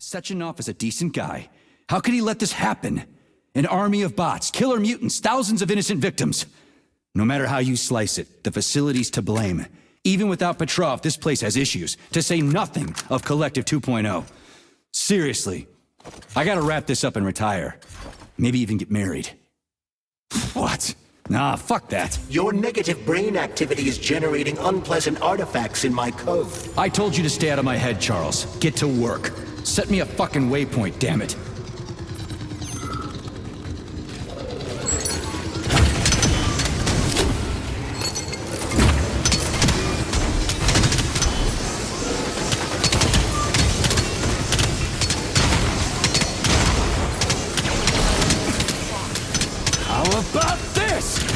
Sechenov is a decent guy. How could he let this happen? An army of bots, killer mutants, thousands of innocent victims. No matter how you slice it, the facility's to blame. Even without Petrov, this place has issues, to say nothing of Collective 2.0. Seriously, I gotta wrap this up and retire. Maybe even get married. What? Nah, fuck that. Your negative brain activity is generating unpleasant artifacts in my code. I told you to stay out of my head, Charles. Get to work. Set me a fucking waypoint, damn it. How about this?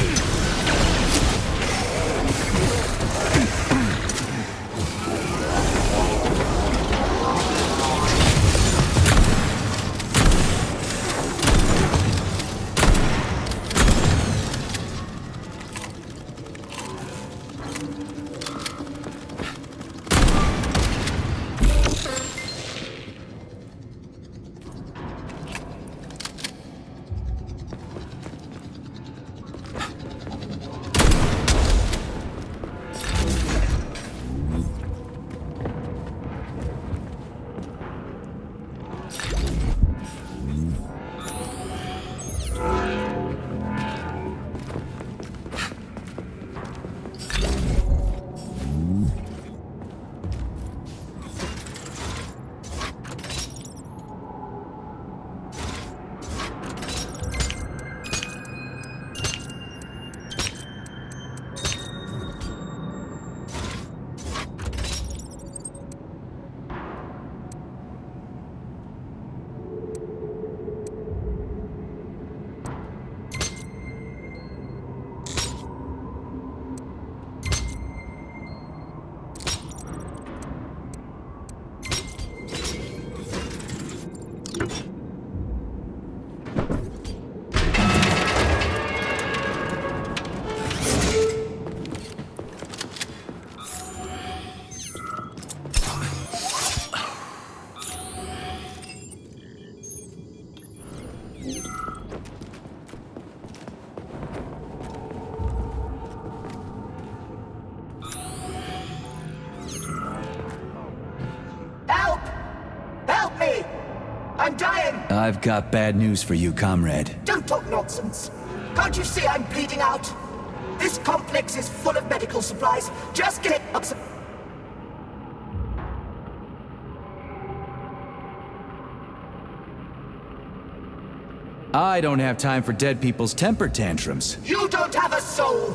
I'm dying! I've got bad news for you, comrade. Don't talk nonsense. Can't you see I'm bleeding out? This complex is full of medical supplies. Just get up some... I don't have time for dead people's temper tantrums. You don't have a soul!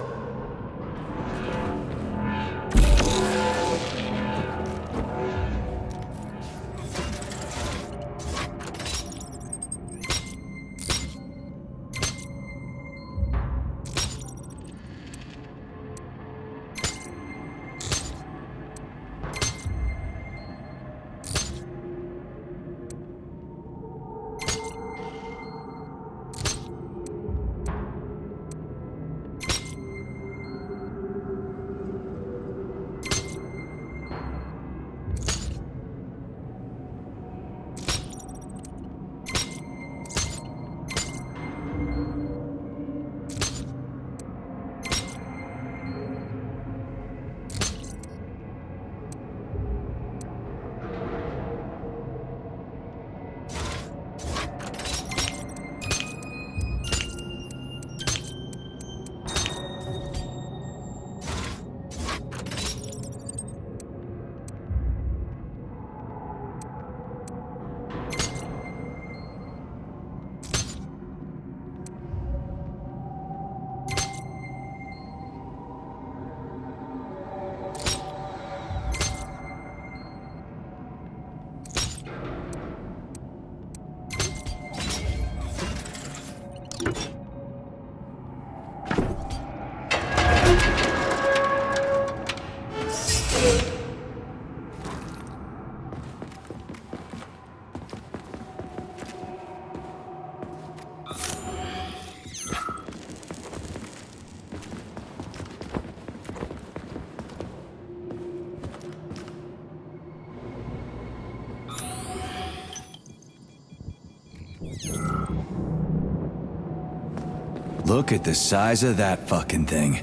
Look at the size of that fucking thing.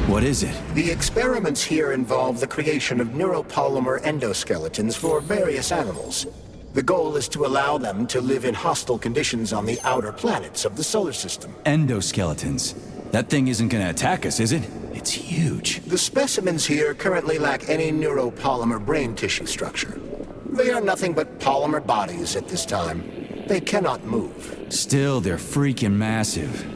What is it? The experiments here involve the creation of neuropolymer endoskeletons for various animals. The goal is to allow them to live in hostile conditions on the outer planets of the solar system. Endoskeletons. That thing isn't gonna attack us, is it? It's huge. The specimens here currently lack any neuropolymer brain tissue structure. They are nothing but polymer bodies at this time. They cannot move. Still, they're freaking massive.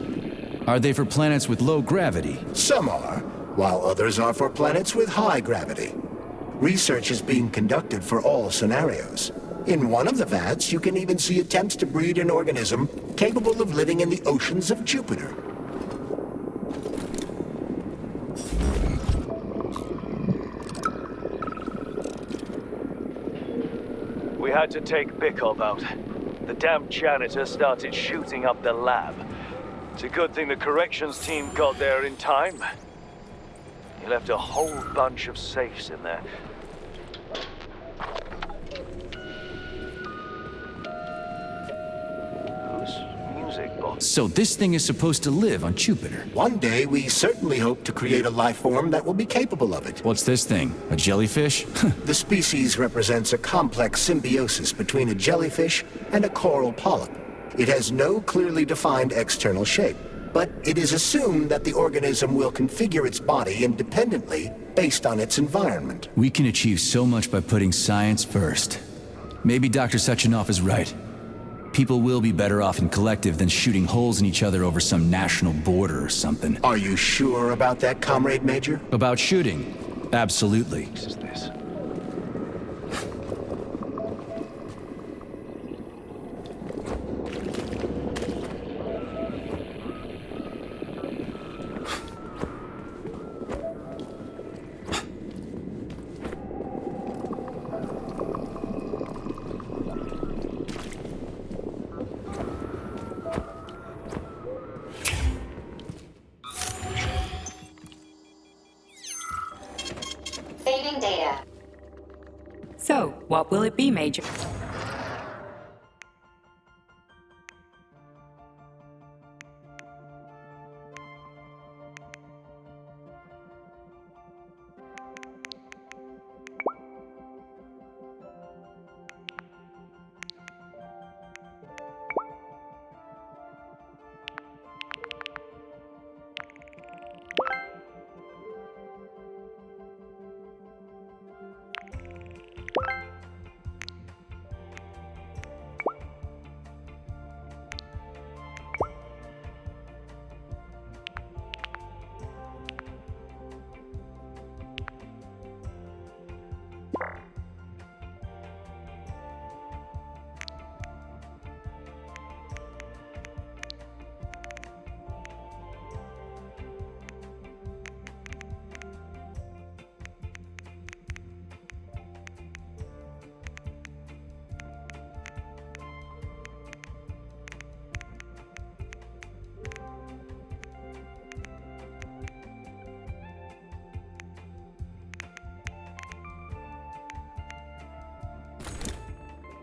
Are they for planets with low gravity? Some are, while others are for planets with high gravity. Research is being conducted for all scenarios. In one of the vats, you can even see attempts to breed an organism capable of living in the oceans of Jupiter. We had to take Bikov out. The damn janitor started shooting up the lab. It's a good thing the corrections team got there in time. He left a whole bunch of safes in there. Whose music box? So this thing is supposed to live on Jupiter. One day, we certainly hope to create a life form that will be capable of it. What's this thing? A jellyfish? The species represents a complex symbiosis between a jellyfish and a coral polyp. It has no clearly defined external shape, but it is assumed that the organism will configure its body independently based on its environment. We can achieve so much by putting science first. Maybe Dr. Sechenov is right. People will be better off in collective than shooting holes in each other over some national border or something. Are you sure about that, Comrade Major? About shooting? Absolutely. What is this? Saving data. So, what will it be, Major?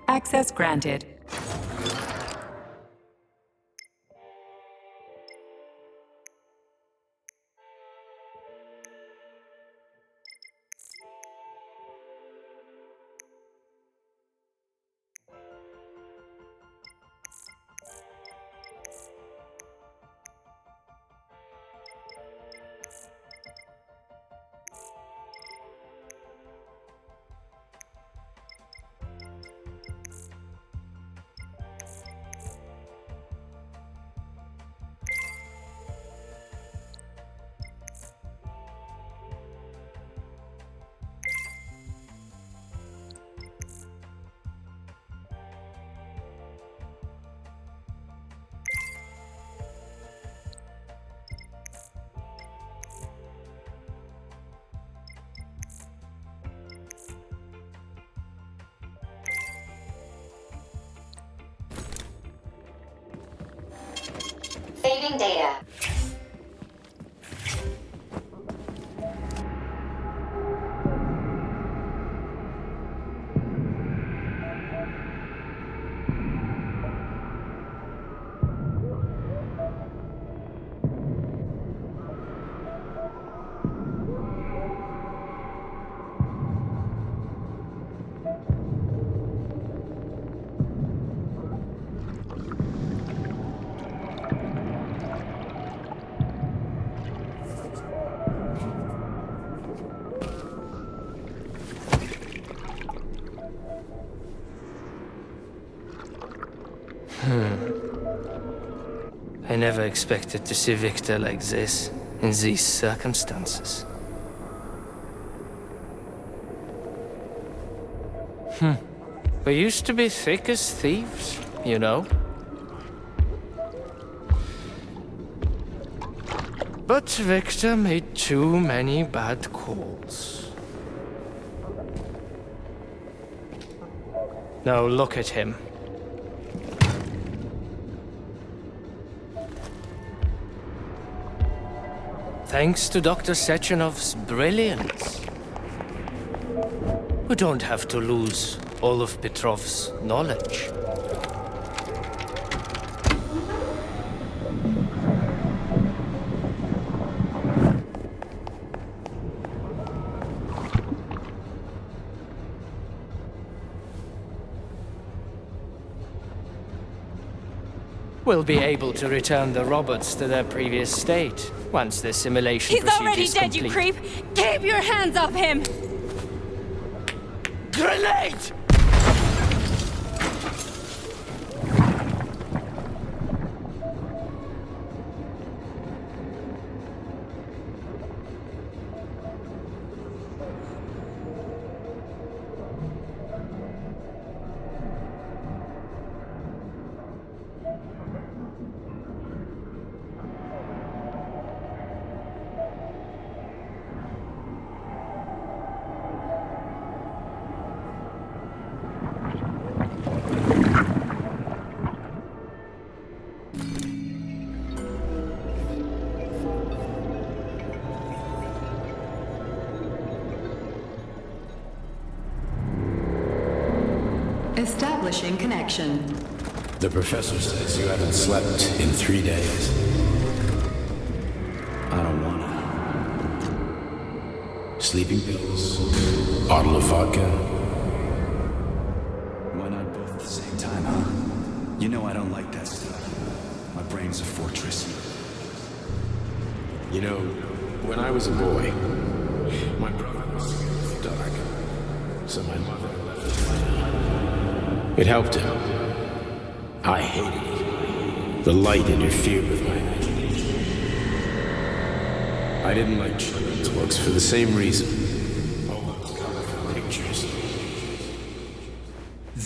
Access granted. Saving data. I never expected to see Victor like this, in these circumstances. We used to be thick as thieves, you know. But Victor made too many bad calls. Now look at him. Thanks to Dr. Sechenov's brilliance, we don't have to lose all of Petrov's knowledge. We'll be able to return the robots to their previous state once the simulation He's already dead, complete. you creep! Keep your hands off him! Grenade! Establishing connection. The professor says you haven't slept in 3 days. I don't wanna. Sleeping pills, bottle of vodka. Why not both at the same time, huh? You know I don't like that stuff. My brain's a fortress. You know, when I was a boy, my brother was scared of the dark, so my mother left us alone. It helped him. I hated it. The light interfered with my imagination. I didn't like children's books for the same reason. All those colorful pictures.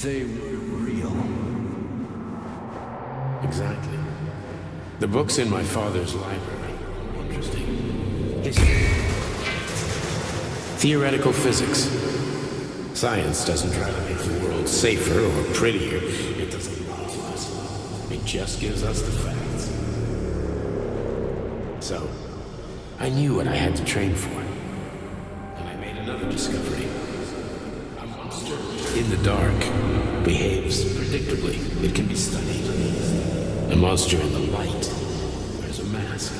They were real. Exactly. The books in my father's library were interesting. History. Theoretical physics. Science doesn't try to make the world safer or prettier. It doesn't lie to us. It just gives us the facts. So, I knew what I had to train for. And I made another discovery. A monster in the dark behaves predictably. It can be studied. A monster in the light wears a mask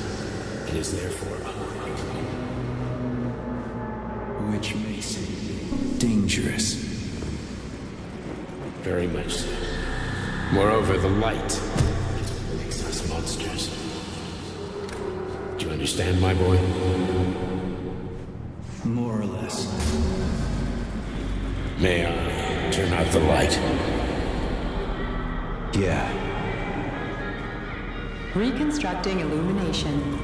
and is therefore unlikely. Which makes it dangerous. Very much so. Moreover, the light is what makes us monsters. Do you understand, my boy? More or less. May I turn out the light? Yeah. Reconstructing illumination.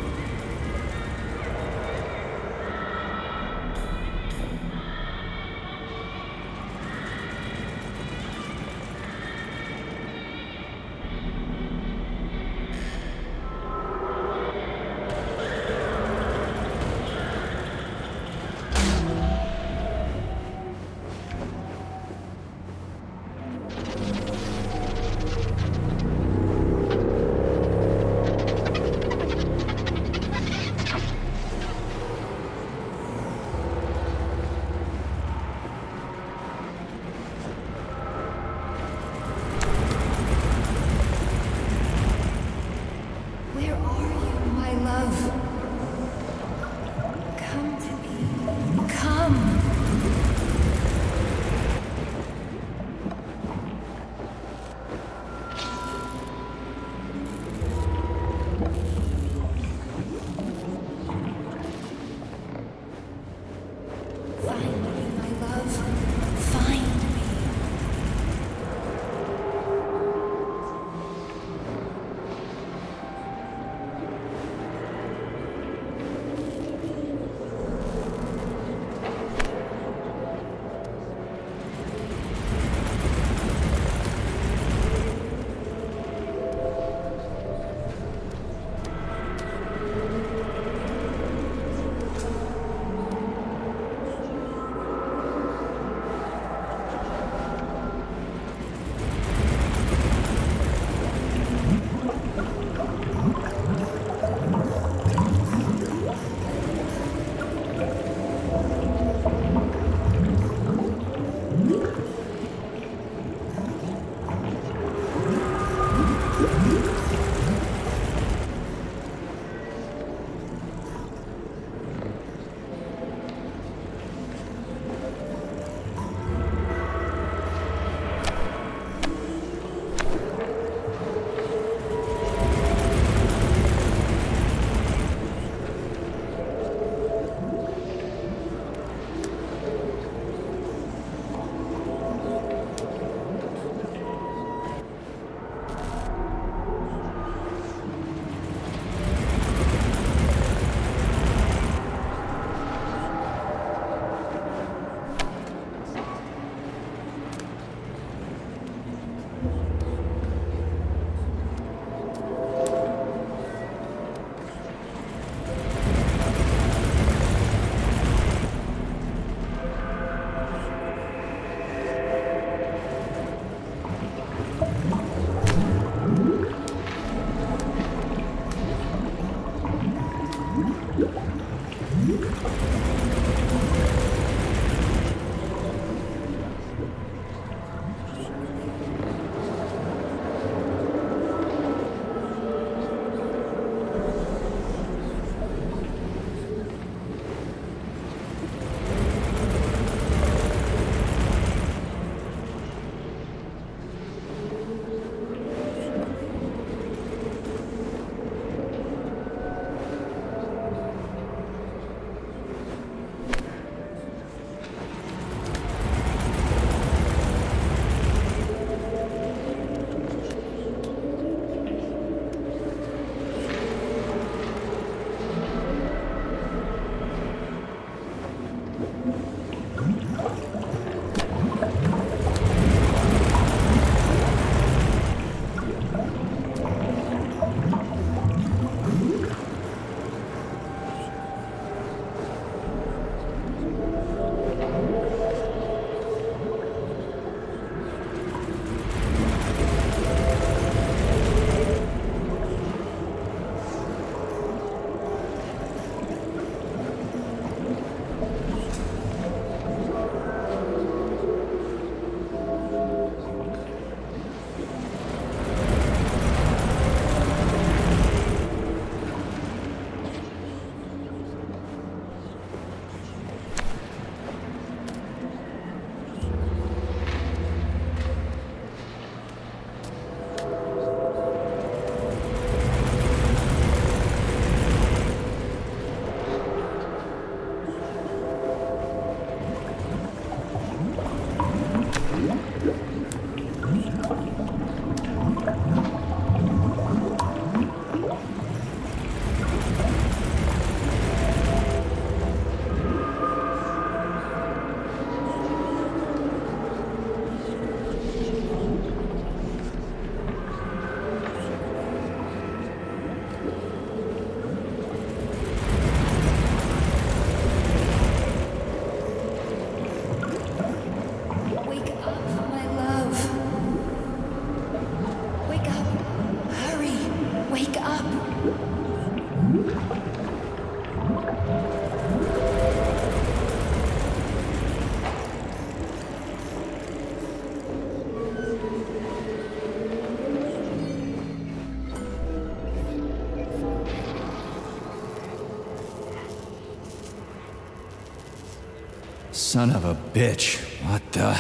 Son of a bitch. What the...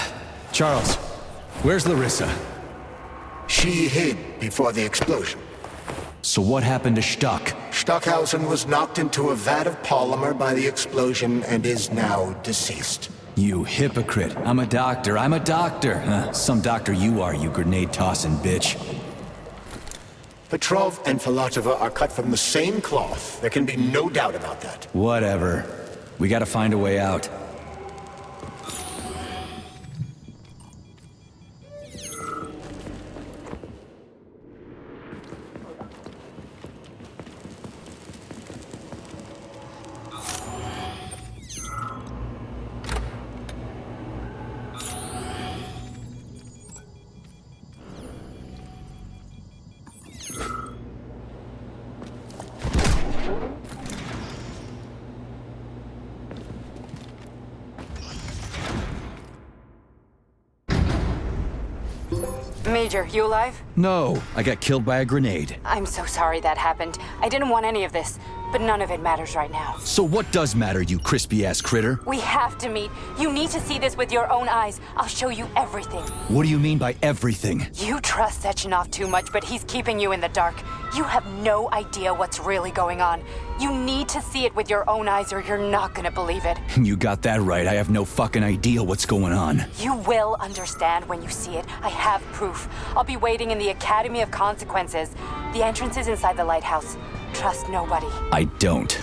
Charles, where's Larissa? She hid before the explosion. So what happened to Stuck? Stockhausen was knocked into a vat of polymer by the explosion and is now deceased. You hypocrite. I'm a doctor. Some doctor you are, you grenade-tossing bitch. Petrov and Filatova are cut from the same cloth. There can be no doubt about that. Whatever. We gotta find a way out. Major, you alive? No, I got killed by a grenade. I'm so sorry that happened. I didn't want any of this, but none of it matters right now. So what does matter, you crispy-ass critter? We have to meet. You need to see this with your own eyes. I'll show you everything. What do you mean by everything? You trust Sechenov too much, but he's keeping you in the dark. You have no idea what's really going on. You need to see it with your own eyes or you're not gonna believe it. You got that right. I have no fucking idea what's going on. You will understand when you see it. I have proof. I'll be waiting in the Academy of Consequences. The entrance is inside the lighthouse. Trust nobody. I don't.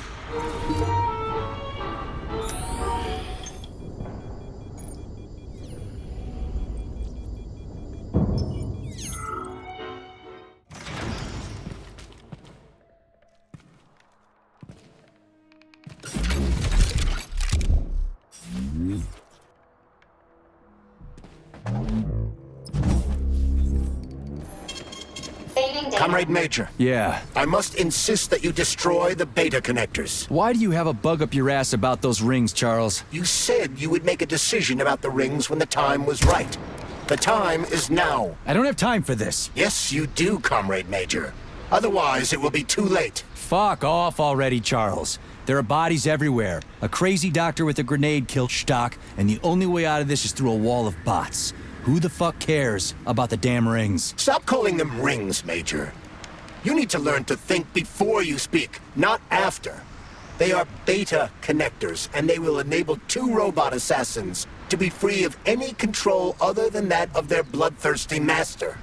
Saving data. Comrade Major, Yeah. I must insist that you destroy the beta connectors. Why do you have a bug up your ass about those rings, Charles? You said you would make a decision about the rings when the time was right. The time is now. I don't have time for this. Yes, you do, Comrade Major. Otherwise, it will be too late. Fuck off already, Charles. There are bodies everywhere. A crazy doctor with a grenade killed Stock, and the only way out of this is through a wall of bots. Who the fuck cares about the damn rings? Stop calling them rings, Major. You need to learn to think before you speak, not after. They are beta connectors, and they will enable 2 robot assassins to be free of any control other than that of their bloodthirsty master.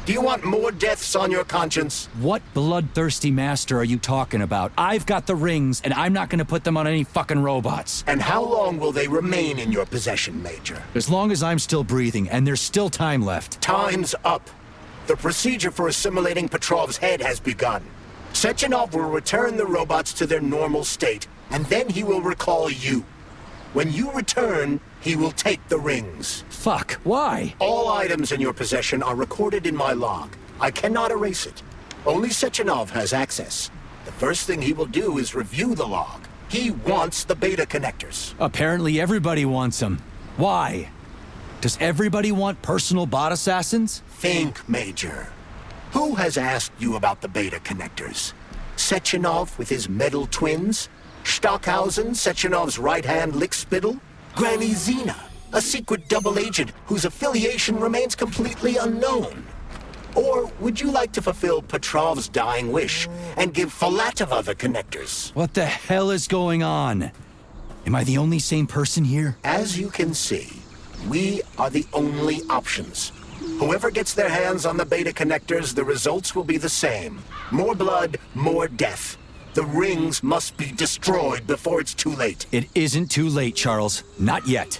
Do you want more deaths on your conscience? What bloodthirsty master are you talking about? I've got the rings, and I'm not gonna put them on any fucking robots. And how long will they remain in your possession, Major? As long as I'm still breathing, and there's still time left. Time's up. The procedure for assimilating Petrov's head has begun. Sechenov will return the robots to their normal state, and then he will recall you. When you return, he will take the rings. Fuck, why? All items in your possession are recorded in my log. I cannot erase it. Only Sechenov has access. The first thing he will do is review the log. He wants the beta connectors. Apparently everybody wants them. Why? Does everybody want personal bot assassins? Think, Major. Who has asked you about the beta connectors? Sechenov with his metal twins? Stockhausen, Sechenov's right-hand lickspittle? Granny Xena, a secret double agent whose affiliation remains completely unknown? Or would you like to fulfill Petrov's dying wish and give Filatova the connectors? What the hell is going on? Am I the only sane person here? As you can see, we are the only options. Whoever gets their hands on the beta connectors, the results will be the same. More blood, more death. The rings must be destroyed before it's too late. It isn't too late, Charles. Not yet.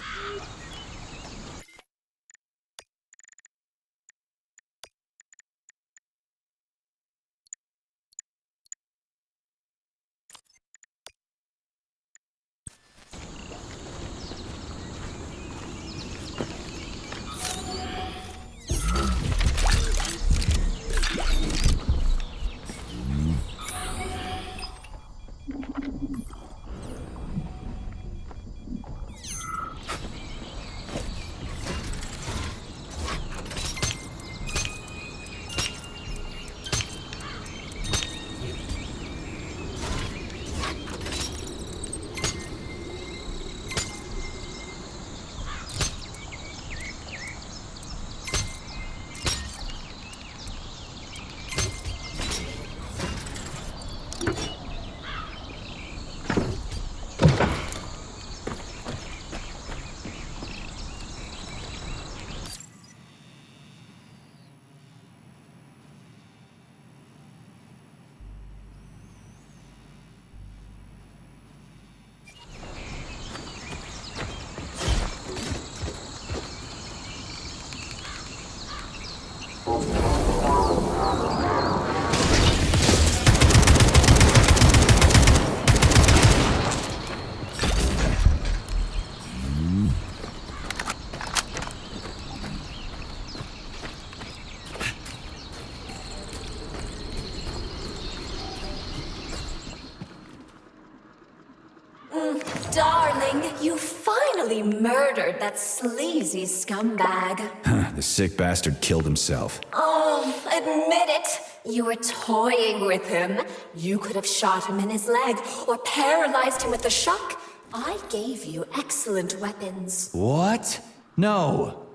Darling, you finally brutally murdered that sleazy scumbag. The sick bastard killed himself. Oh, admit it. You were toying with him. You could have shot him in his leg or paralyzed him with the shock. I gave you excellent weapons. What? No.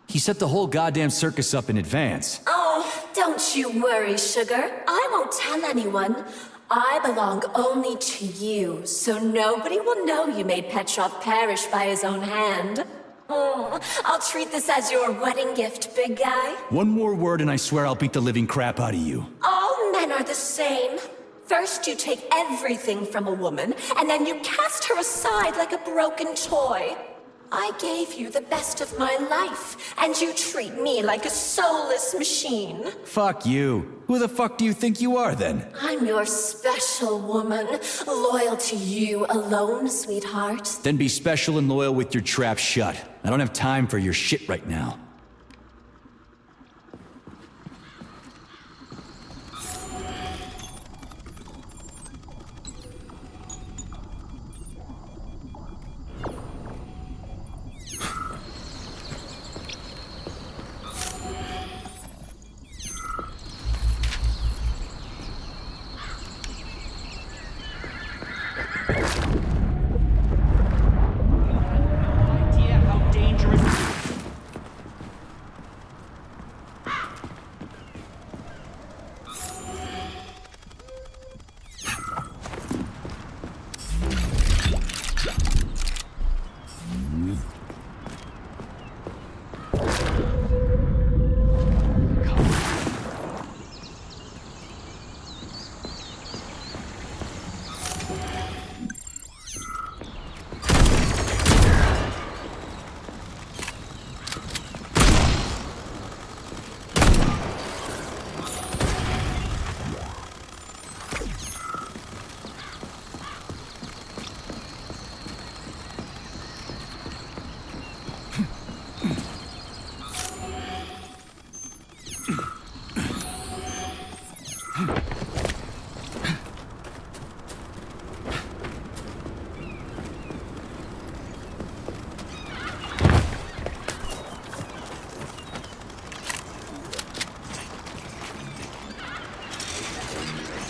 He set the whole goddamn circus up in advance. Oh, don't you worry, sugar. I won't tell anyone. I belong only to you, so nobody will know you made Petrov perish by his own hand. I'll treat this as your wedding gift, big guy. One more word and I swear I'll beat the living crap out of you. All men are the same. First you take everything from a woman, and then you cast her aside like a broken toy. I gave you the best of my life, and you treat me like a soulless machine. Fuck you. Who the fuck do you think you are, then? I'm your special woman, loyal to you alone, sweetheart. Then be special and loyal with your trap shut. I don't have time for your shit right now.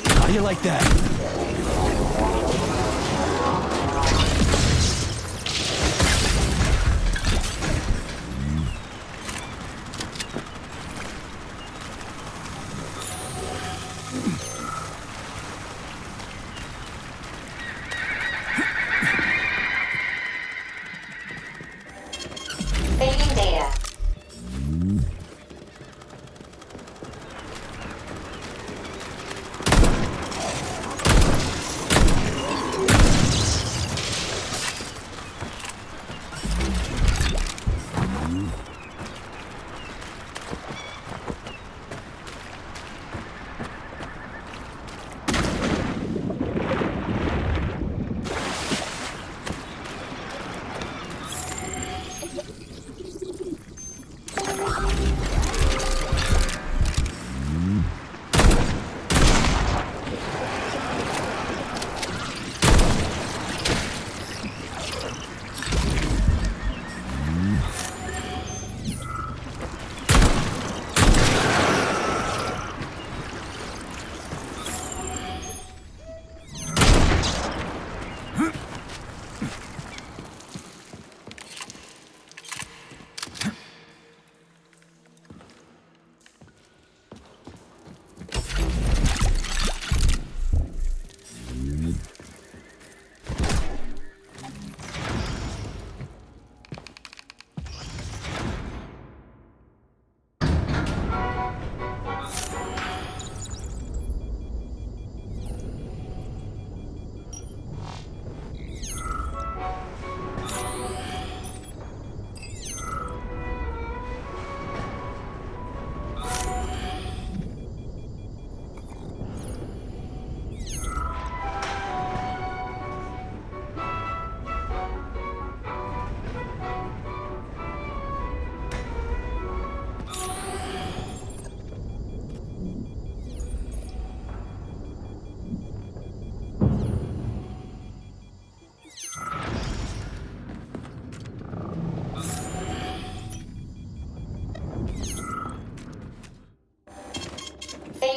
How do you like that? Saving data.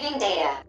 Saving data.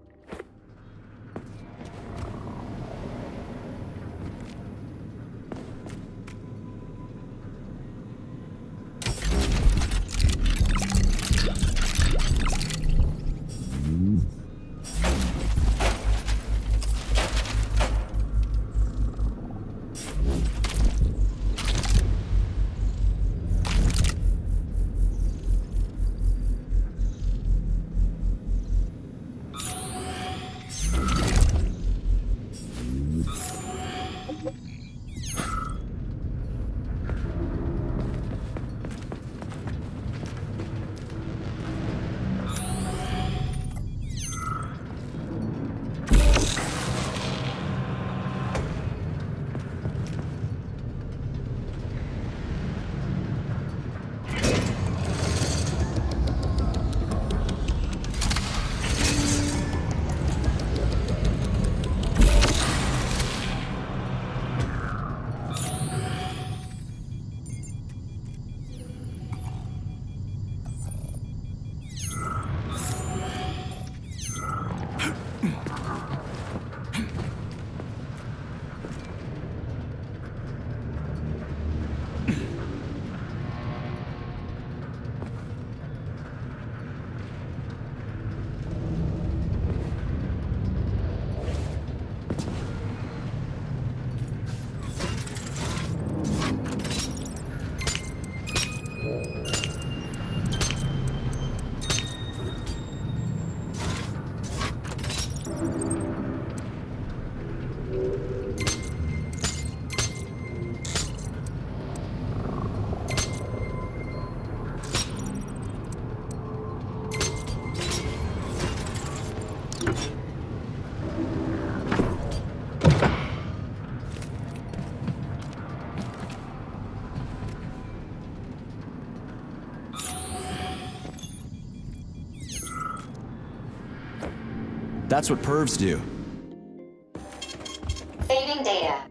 That's what pervs do. Saving data.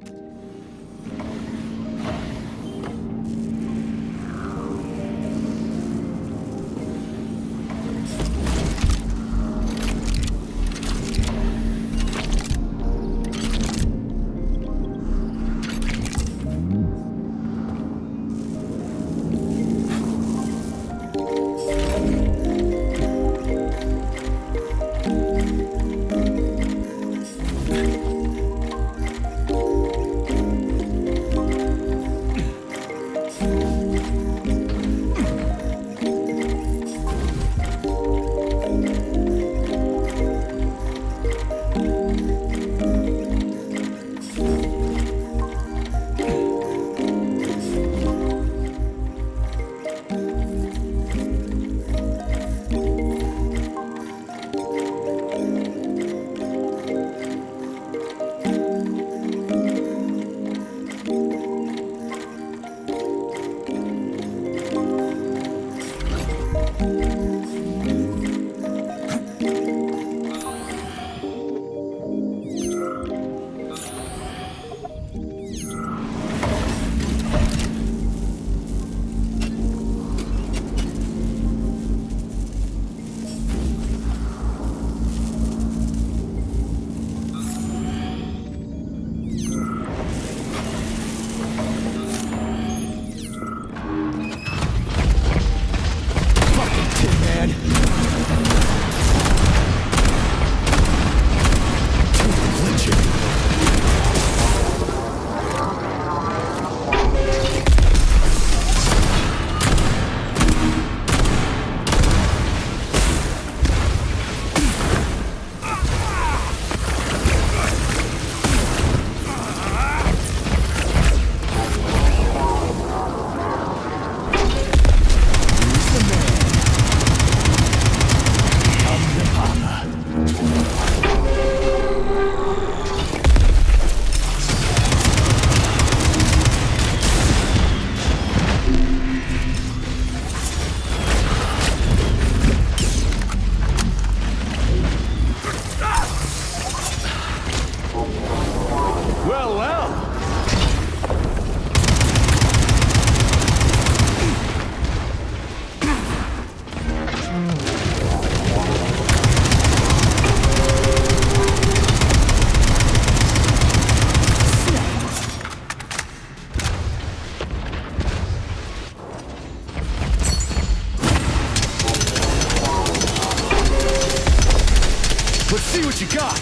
Let's see what you got!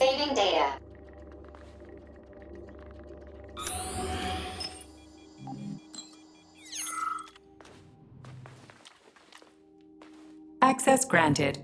Saving data. Access granted.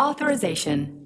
Authorization.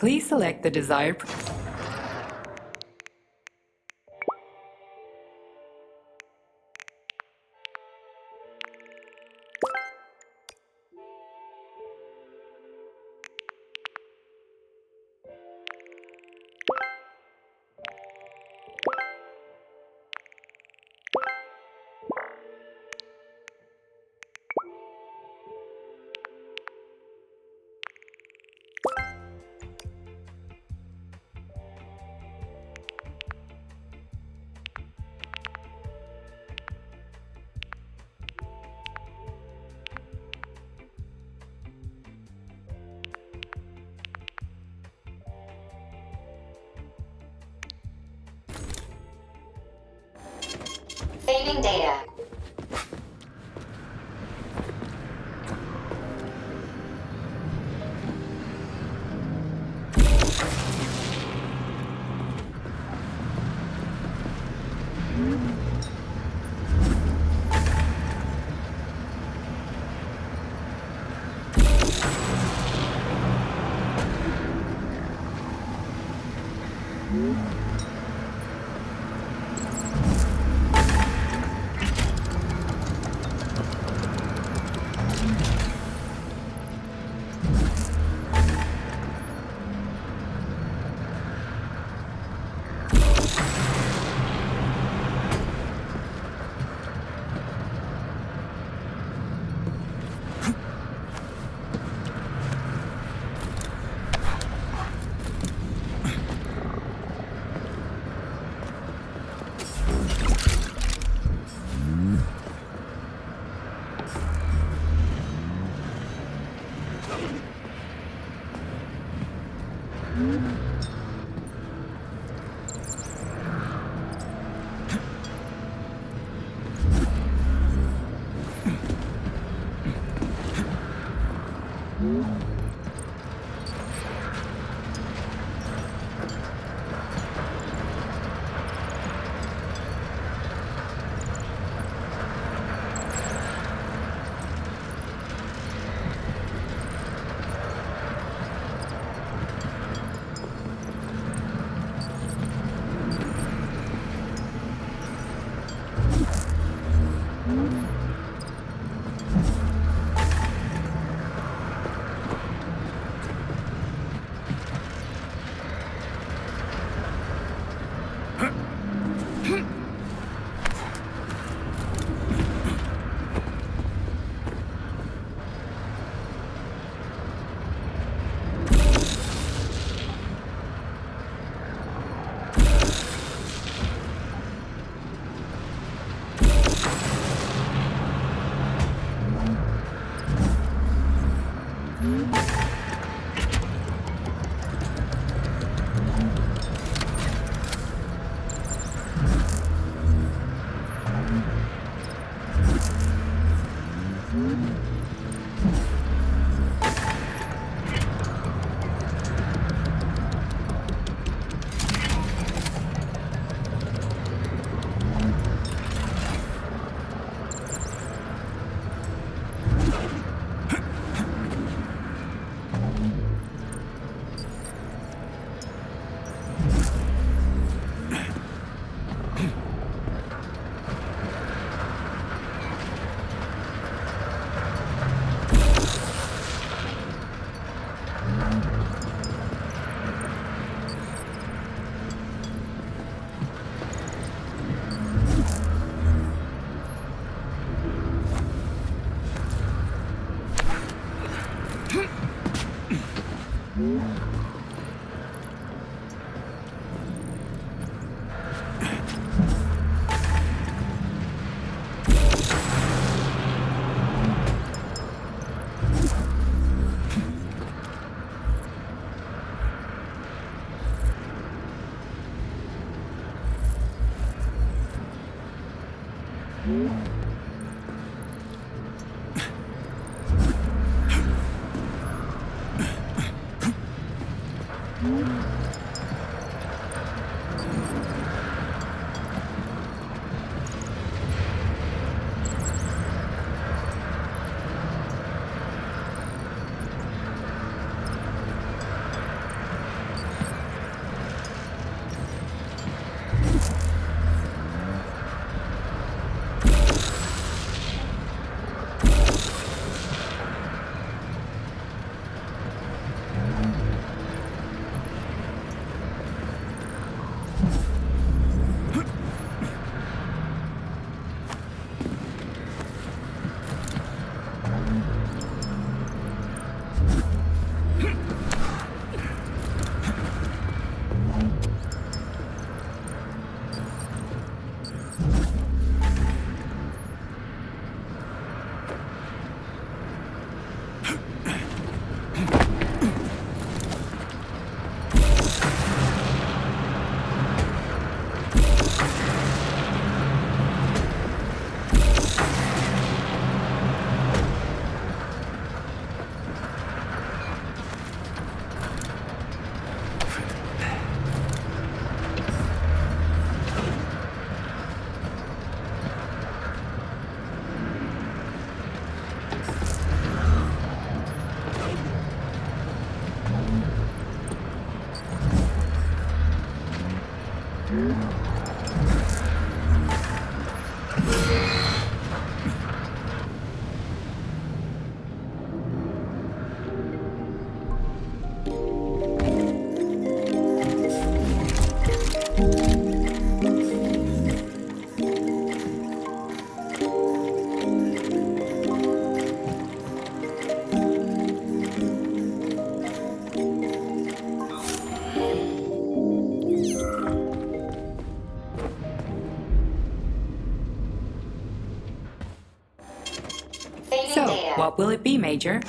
Please select the desired. Saving data. So, what will it be, Major?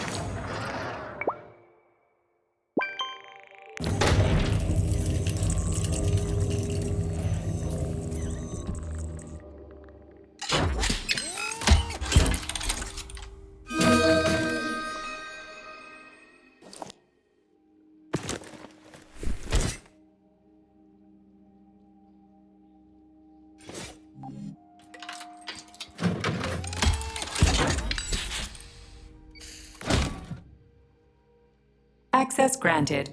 Access granted.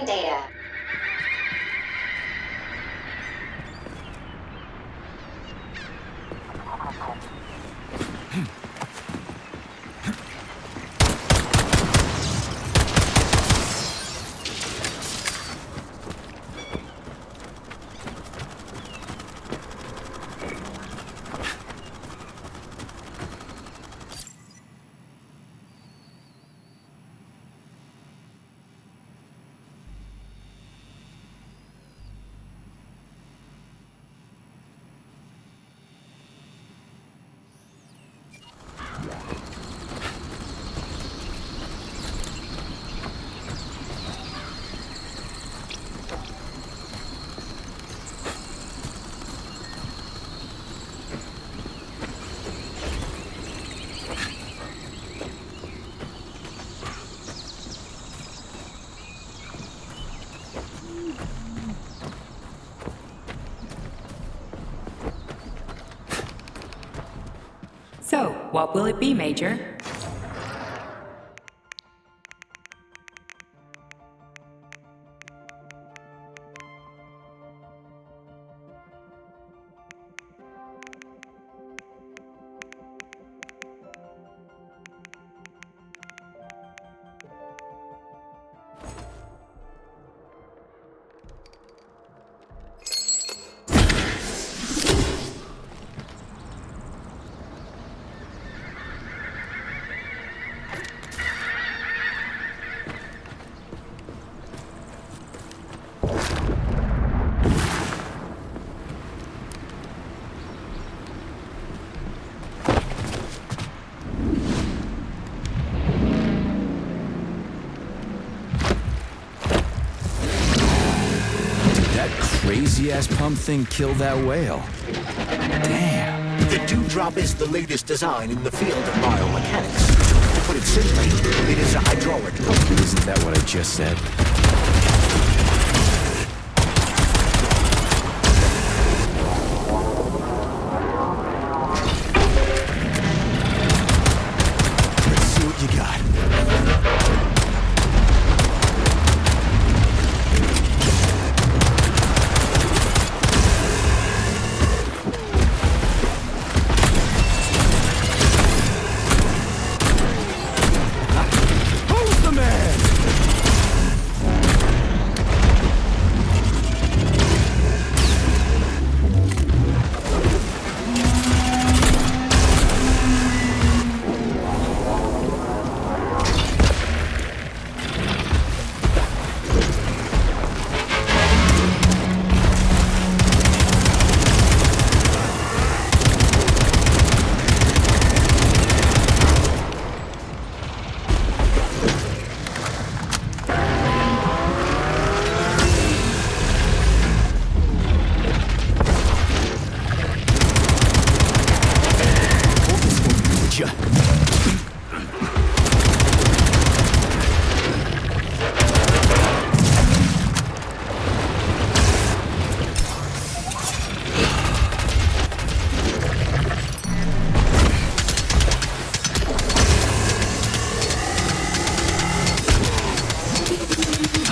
Saving data. So, what will it be, Major? Crazy-ass pump thing killed that whale. Damn. The Dewdrop is the latest design in the field of biomechanics. To put it simply, it is a hydraulic pump. Isn't that what I just said? Let's see what you got.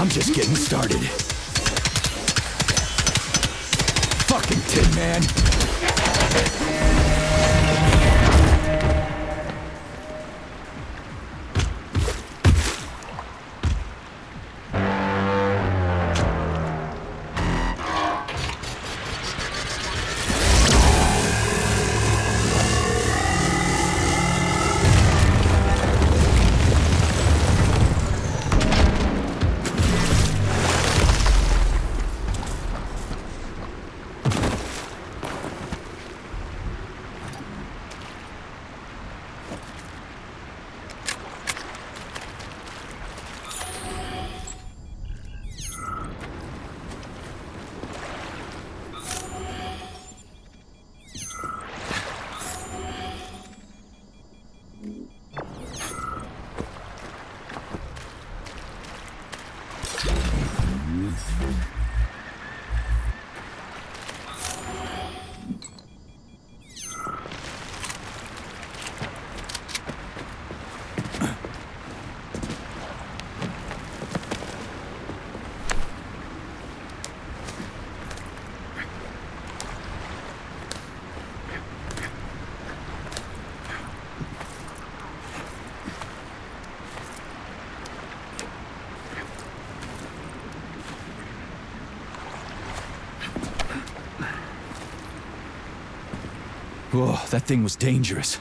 I'm just getting started. Fucking Tin Man! Whoa, that thing was dangerous.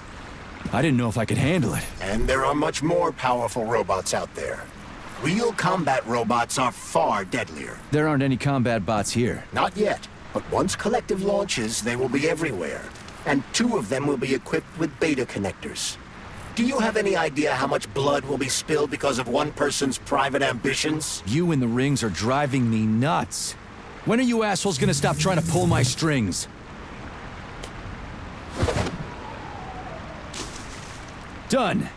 I didn't know if I could handle it. And there are much more powerful robots out there. Real combat robots are far deadlier. There aren't any combat bots here. Not yet, but once Collective launches, they will be everywhere. And 2 of them will be equipped with beta connectors. Do you have any idea how much blood will be spilled because of one person's private ambitions? You in the rings are driving me nuts. When are you assholes gonna stop trying to pull my strings? Done.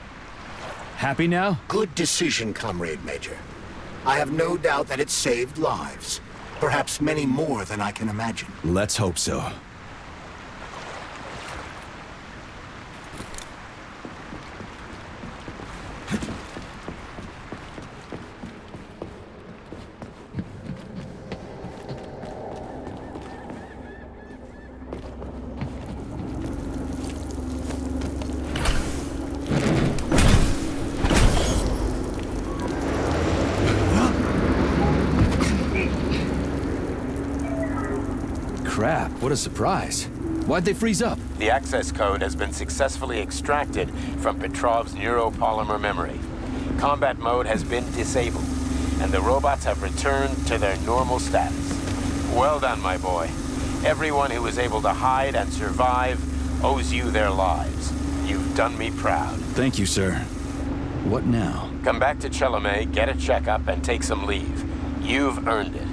Happy now? Good decision, Comrade Major. I have no doubt that it saved lives. Perhaps many more than I can imagine. Let's hope so. Crap, what a surprise. Why'd they freeze up? The access code has been successfully extracted from Petrov's neuropolymer memory. Combat mode has been disabled, and the robots have returned to their normal status. Well done, my boy. Everyone who was able to hide and survive owes you their lives. You've done me proud. Thank you, sir. What now? Come back to Chelome, get a checkup, and take some leave. You've earned it.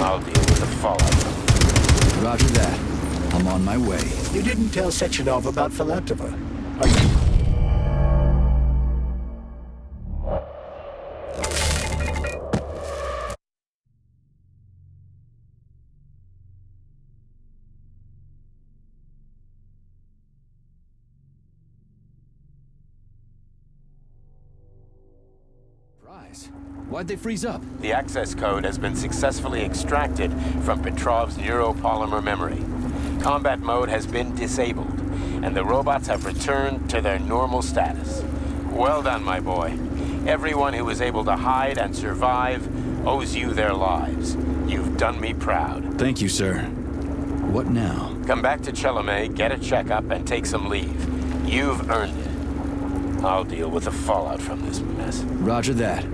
I'll deal with the fallout. Roger that. I'm on my way. You didn't tell Sechenov about Filatova. Are you... Why'd they freeze up? The access code has been successfully extracted from Petrov's neuropolymer memory. Combat mode has been disabled, and the robots have returned to their normal status. Well done, my boy. Everyone who was able to hide and survive owes you their lives. You've done me proud. Thank you, sir. What now? Come back to Chelome, get a checkup, and take some leave. You've earned it. I'll deal with the fallout from this mess. Roger that.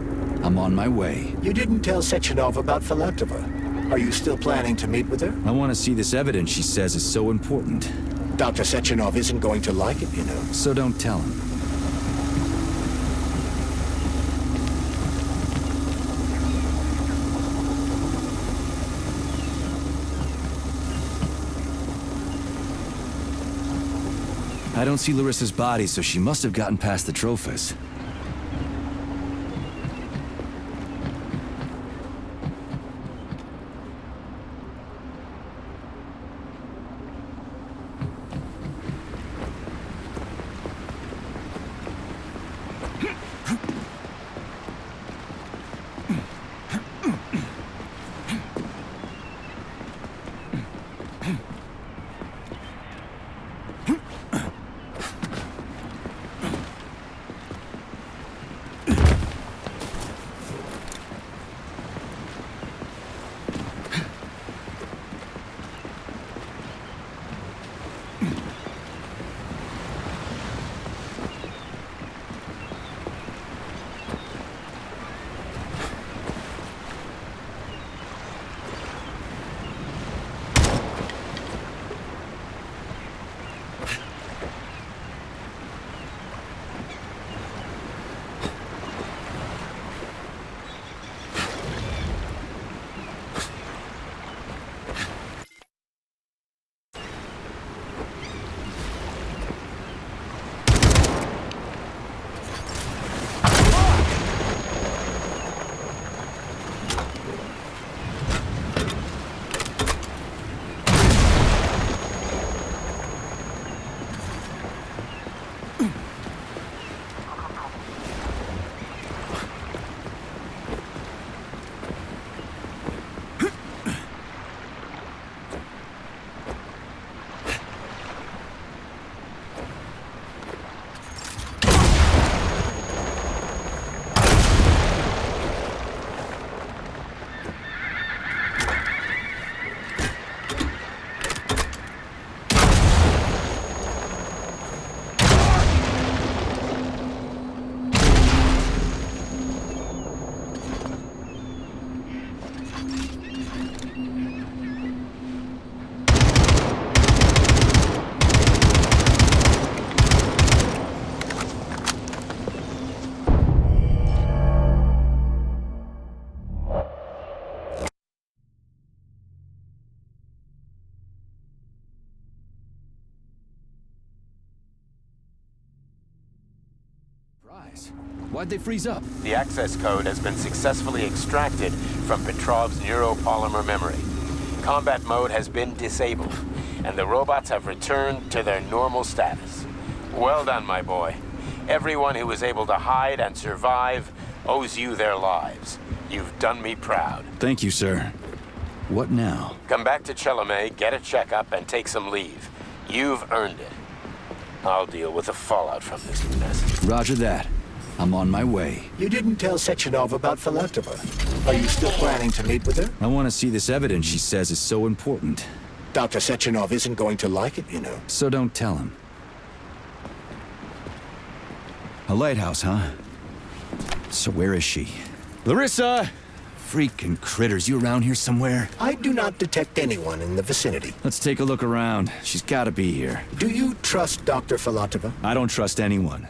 I'm on my way. You didn't tell Sechenov about Filatova. Are you still planning to meet with her? I want to see this evidence she says is so important. Dr. Sechenov isn't going to like it, you know. So don't tell him. I don't see Larissa's body, so she must have gotten past the Trophus. Why'd they freeze up? The access code has been successfully extracted from Petrov's neuropolymer memory. Combat mode has been disabled, and the robots have returned to their normal status. Well done, my boy. Everyone who was able to hide and survive owes you their lives. You've done me proud. Thank you, sir. What now? Come back to Chelome, get a checkup, and take some leave. You've earned it. I'll deal with the fallout from this mess. Roger that. I'm on my way. You didn't tell Sechenov about Filatova. Are you still planning to meet with her? I want to see this evidence she says is so important. Dr. Sechenov isn't going to like it, you know. So don't tell him. A lighthouse, huh? So where is she? Larissa! Freaking critters, you around here somewhere? I do not detect anyone in the vicinity. Let's take a look around. She's gotta be here. Do you trust Dr. Filatova? I don't trust anyone.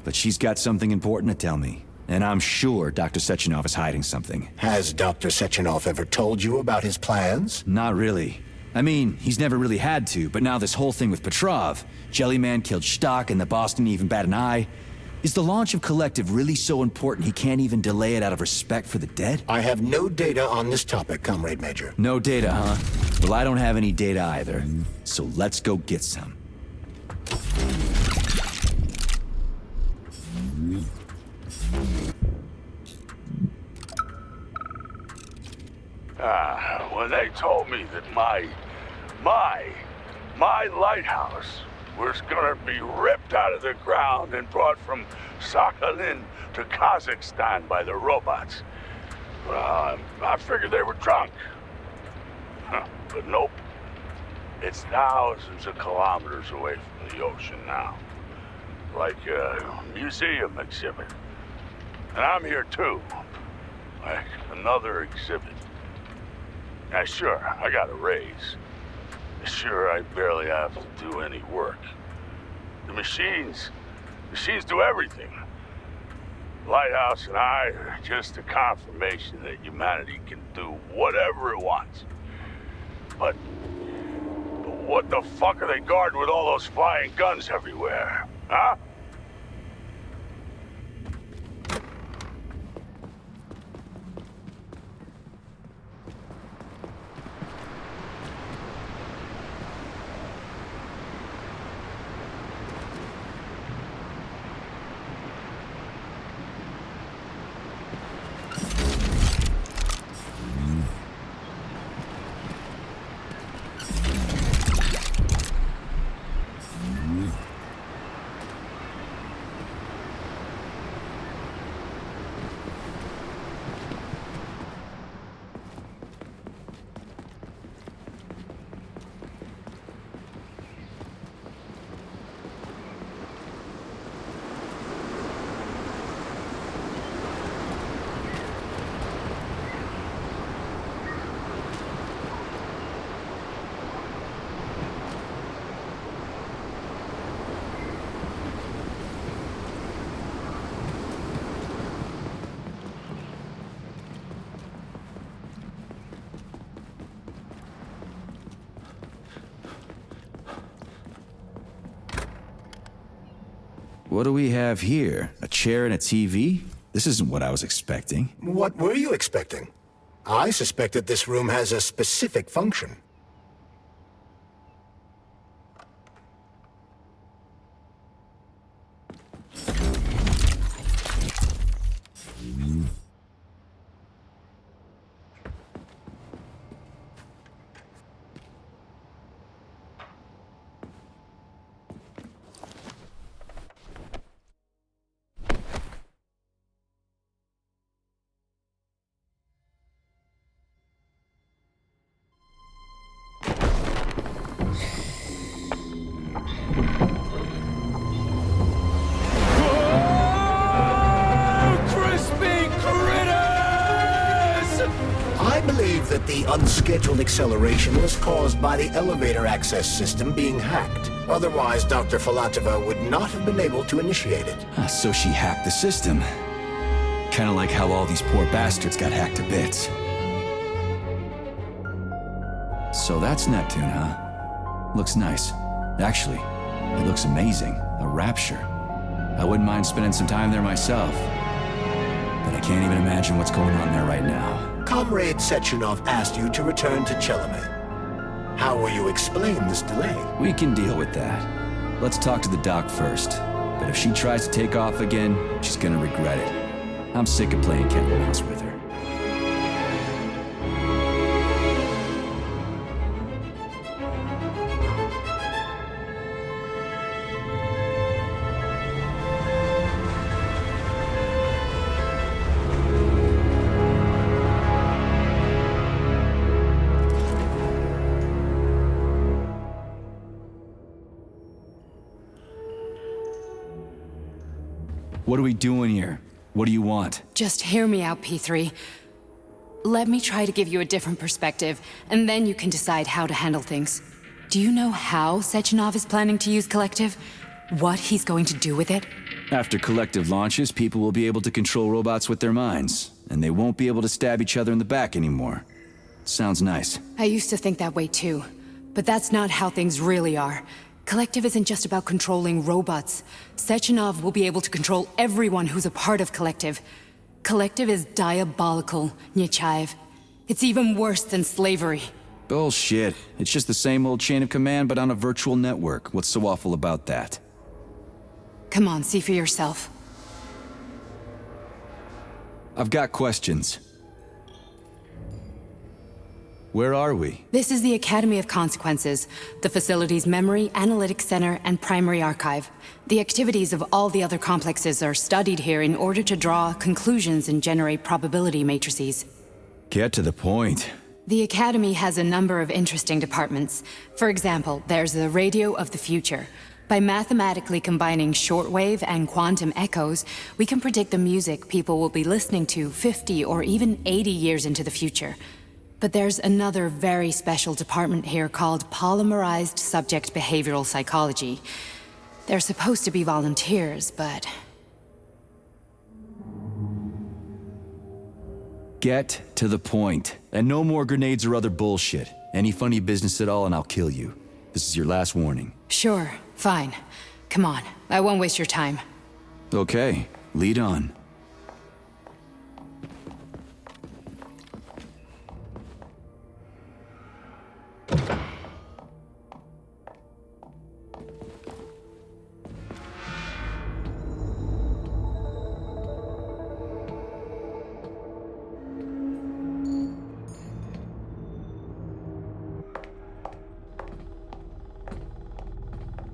But she's got something important to tell me. And I'm sure Dr. Sechenov is hiding something. Has Dr. Sechenov ever told you about his plans? Not really. I mean, he's never really had to, but now this whole thing with Petrov, Jellyman killed Stock and the boss didn't even bat an eye. Is the launch of Collective really so important he can't even delay it out of respect for the dead? I have no data on this topic, Comrade Major. No data, huh? Well, I don't have any data either. So let's go get some. When they told me that my lighthouse was gonna be ripped out of the ground and brought from Sakhalin to Kazakhstan by the robots, I figured they were drunk. But nope. It's thousands of kilometers away from the ocean now. Like a museum exhibit. And I'm here too. Like another exhibit. Now sure, I got a raise. Sure, I barely have to do any work. The machines do everything. Lighthouse and I are just a confirmation that humanity can do whatever it wants. But what the fuck are they guarding with all those flying guns everywhere, huh? What do we have here? A chair and a TV? This isn't what I was expecting. What were you expecting? I suspect that this room has a specific function. That the unscheduled acceleration was caused by the elevator access system being hacked. Otherwise, Dr. Filatova would not have been able to initiate it. So she hacked the system. Kinda like how all these poor bastards got hacked to bits. So that's Neptune, huh? Looks nice. Actually, it looks amazing. A rapture. I wouldn't mind spending some time there myself. But I can't even imagine what's going on there right now. Comrade Sechenov asked you to return to Chelomey. How will you explain this delay? We can deal with that. Let's talk to the doc first. But if she tries to take off again, she's gonna regret it. I'm sick of playing cat and mouse with her. What are we doing here? What do you want? Just hear me out, P3. Let me try to give you a different perspective, and then you can decide how to handle things. Do you know how Sechenov is planning to use Collective? What he's going to do with it? After Collective launches, people will be able to control robots with their minds, and they won't be able to stab each other in the back anymore. Sounds nice. I used to think that way too, but that's not how things really are. Collective isn't just about controlling robots. Sechenov will be able to control everyone who's a part of Collective. Collective is diabolical, Nechayev. It's even worse than slavery. Bullshit. It's just the same old chain of command, but on a virtual network. What's so awful about that? Come on, see for yourself. I've got questions. Where are we? This is the Academy of Consequences, the facility's memory, analytics center, and primary archive. The activities of all the other complexes are studied here in order to draw conclusions and generate probability matrices. Get to the point. The Academy has a number of interesting departments. For example, there's the Radio of the Future. By mathematically combining shortwave and quantum echoes, we can predict the music people will be listening to 50 or even 80 years into the future. But there's another very special department here called Polymerized Subject Behavioral Psychology. They're supposed to be volunteers, but... Get to the point. And no more grenades or other bullshit. Any funny business at all and I'll kill you. This is your last warning. Sure, fine. Come on, I won't waste your time. Okay, lead on.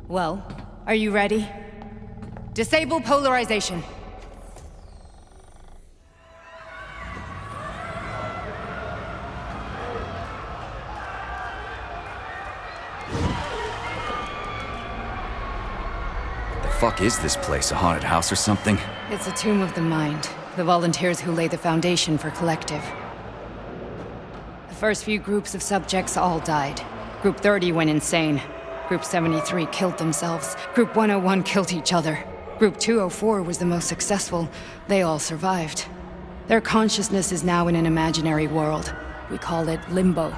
Well, are you ready? Disable polarization. The fuck is this place? A haunted house or something? It's a tomb of the mind. The volunteers who lay the foundation for Collective. The first few groups of subjects all died. Group 30 went insane. Group 73 killed themselves. Group 101 killed each other. Group 204 was the most successful. They all survived. Their consciousness is now in an imaginary world. We call it Limbo.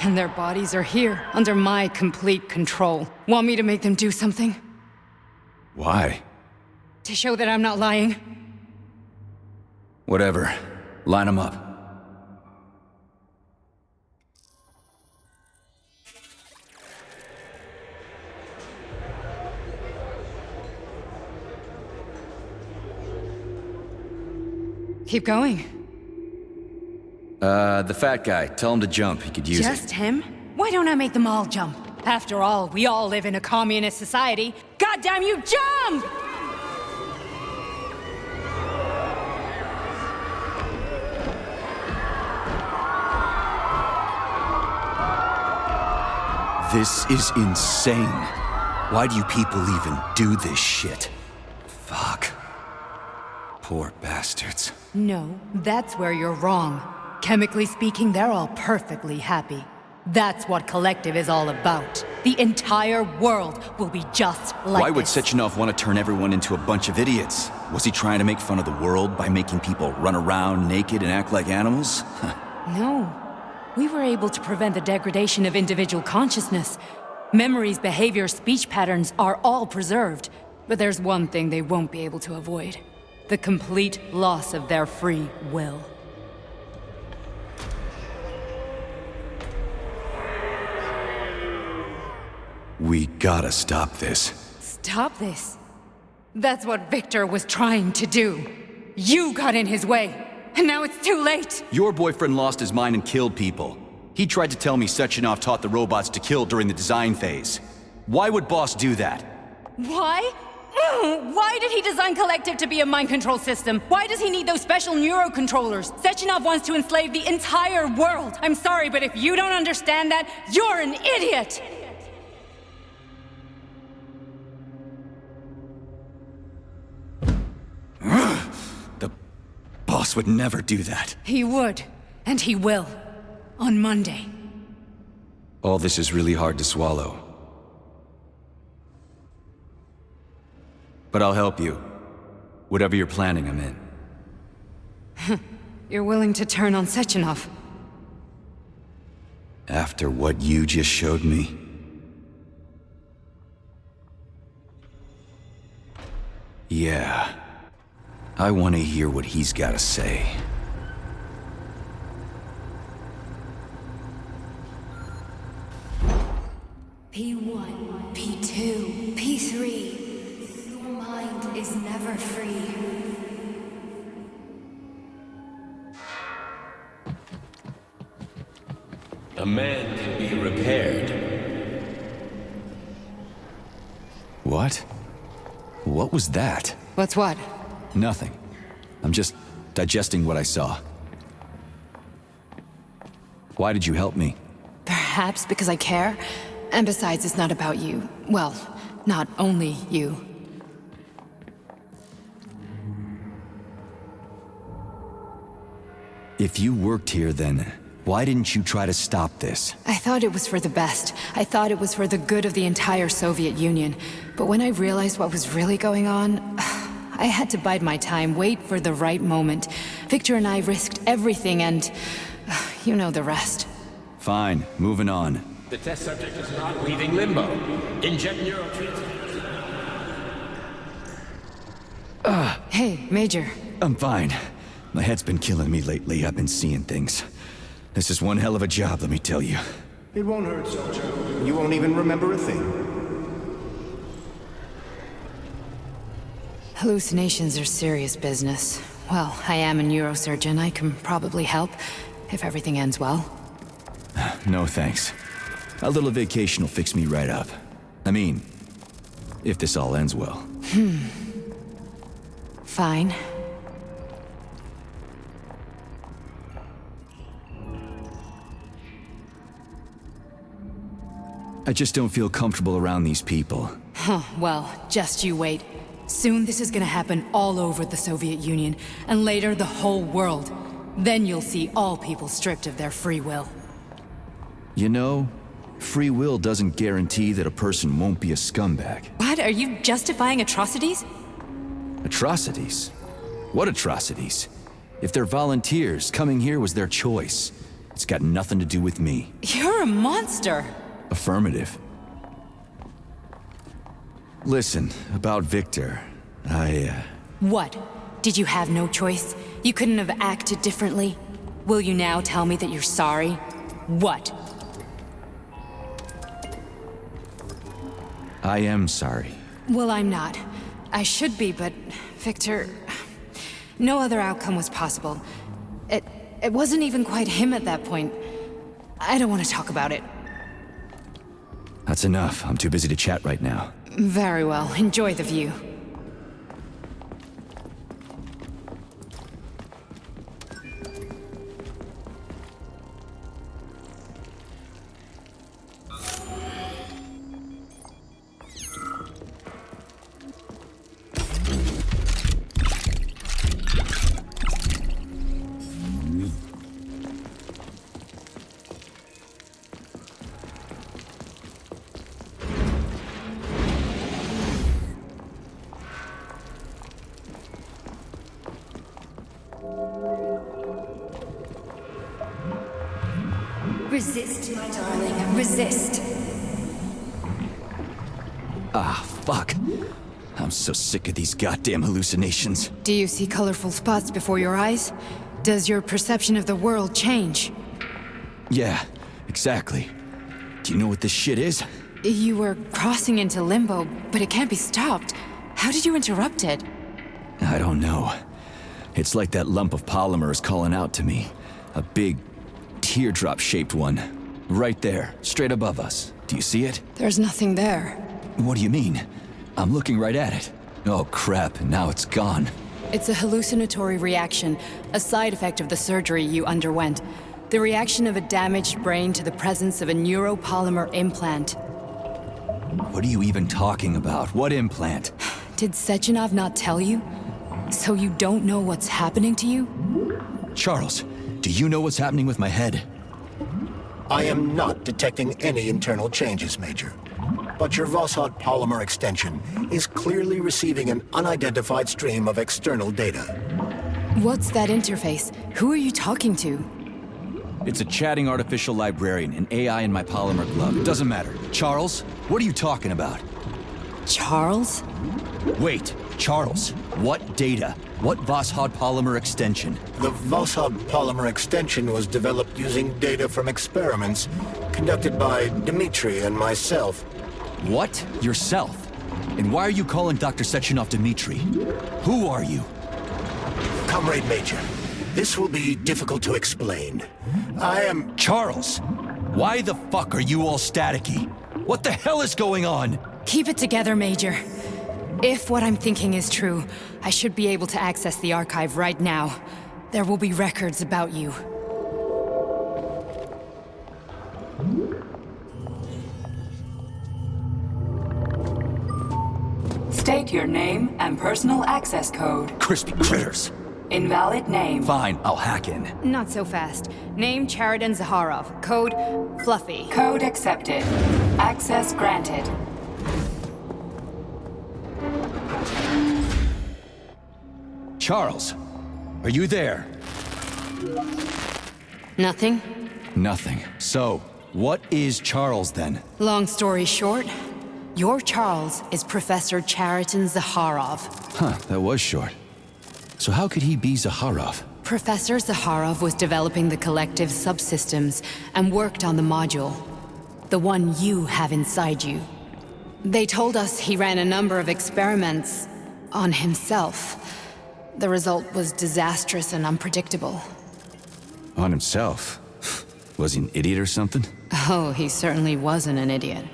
And their bodies are here, under my complete control. Want me to make them do something? Why? To show that I'm not lying? Whatever. Line them up. Keep going. The fat guy. Tell him to jump. He could use it. Just him? Why don't I make them all jump? After all, we all live in a communist society. Goddamn you, jump! This is insane. Why do you people even do this shit? Fuck. Poor bastards. No, that's where you're wrong. Chemically speaking, they're all perfectly happy. That's what Collective is all about. The entire world will be just like Why would this. Sechenov want to turn everyone into a bunch of idiots? Was he trying to make fun of the world by making people run around naked and act like animals? No. We were able to prevent the degradation of individual consciousness. Memories, behavior, speech patterns are all preserved. But there's one thing they won't be able to avoid. The complete loss of their free will. We gotta stop this. Stop this? That's what Victor was trying to do. You got in his way, and now it's too late. Your boyfriend lost his mind and killed people. He tried to tell me Sechenov taught the robots to kill during the design phase. Why would Boss do that? Why? Why did he design Collective to be a mind control system? Why does he need those special neurocontrollers? Sechenov wants to enslave the entire world. I'm sorry, but if you don't understand that, you're an idiot! The Boss would never do that. He would, and he will. On Monday. All this is really hard to swallow. But I'll help you. Whatever you're planning, I'm in. You're willing to turn on Sechenov? After what you just showed me? Yeah. I want to hear what he's got to say. P1, P2, P3. Your mind is never free. A man can be repaired. What? What was that? What's what? Nothing. I'm just digesting what I saw. Why did you help me? Perhaps because I care. And besides, it's not about you. Well, not only you. If you worked here, then why didn't you try to stop this? I thought it was for the best. I thought it was for the good of the entire Soviet Union. But when I realized what was really going on, I had to bide my time, wait for the right moment. Victor and I risked everything and... you know the rest. Fine, moving on. The test subject is not leaving limbo. Inject neurotransmitters. Hey, Major. I'm fine. My head's been killing me lately. I've been seeing things. This is one hell of a job, let me tell you. It won't hurt, soldier. You won't even remember a thing. Hallucinations are serious business. Well, I am a neurosurgeon. I can probably help, if everything ends well. No thanks. A little vacation will fix me right up. I mean, if this all ends well. Fine. I just don't feel comfortable around these people. Huh, well, just you wait. Soon this is gonna happen all over the Soviet Union, and later the whole world. Then you'll see all people stripped of their free will. You know, free will doesn't guarantee that a person won't be a scumbag. What? Are you justifying atrocities? Atrocities? What atrocities? If they're volunteers, coming here was their choice. It's got nothing to do with me. You're a monster! Affirmative. Listen, about Victor, What? Did you have no choice? You couldn't have acted differently? Will you now tell me that you're sorry? What? I am sorry. Well, I'm not. I should be, but Victor... No other outcome was possible. It wasn't even quite him at that point. I don't want to talk about it. That's enough. I'm too busy to chat right now. Very well. Enjoy the view. Resist, my darling, resist. Ah, fuck. I'm so sick of these goddamn hallucinations. Do you see colorful spots before your eyes? Does your perception of the world change? Yeah, exactly. Do you know what this shit is? You were crossing into limbo, but it can't be stopped. How did you interrupt it? I don't know. It's like that lump of polymer is calling out to me. A big, teardrop-shaped one. Right there, straight above us. Do you see it? There's nothing there. What do you mean? I'm looking right at it. Oh crap, now it's gone. It's a hallucinatory reaction, a side effect of the surgery you underwent. The reaction of a damaged brain to the presence of a neuropolymer implant. What are you even talking about? What implant? Did Sechenov not tell you? So you don't know what's happening to you? Charles, do you know what's happening with my head? I am not detecting any internal changes, Major. But your Vossod polymer extension is clearly receiving an unidentified stream of external data. What's that interface? Who are you talking to? It's a chatting artificial librarian, an AI in my polymer glove. It doesn't matter. Charles, what are you talking about? Charles? Wait, Charles, what data? What Vossod polymer extension? The Vossod polymer extension was developed using data from experiments conducted by Dmitri and myself. What? Yourself? And why are you calling Dr. Sechenov Dmitri? Who are you? Comrade Major, this will be difficult to explain. I am... Charles! Why the fuck are you all staticky? What the hell is going on? Keep it together, Major. If what I'm thinking is true, I should be able to access the archive right now. There will be records about you. State your name and personal access code. Crispy critters! Invalid name. Fine, I'll hack in. Not so fast. Name Chariton Zaharov. Code Fluffy. Code accepted. Access granted. Charles, are you there? Nothing? Nothing. So, what is Charles then? Long story short, your Charles is Professor Chariton Zaharov. Huh, that was short. So how could he be Zaharov? Professor Zaharov was developing the collective subsystems and worked on the module. The one you have inside you. They told us he ran a number of experiments on himself. The result was disastrous and unpredictable. On himself? Was he an idiot or something? Oh, he certainly wasn't an idiot.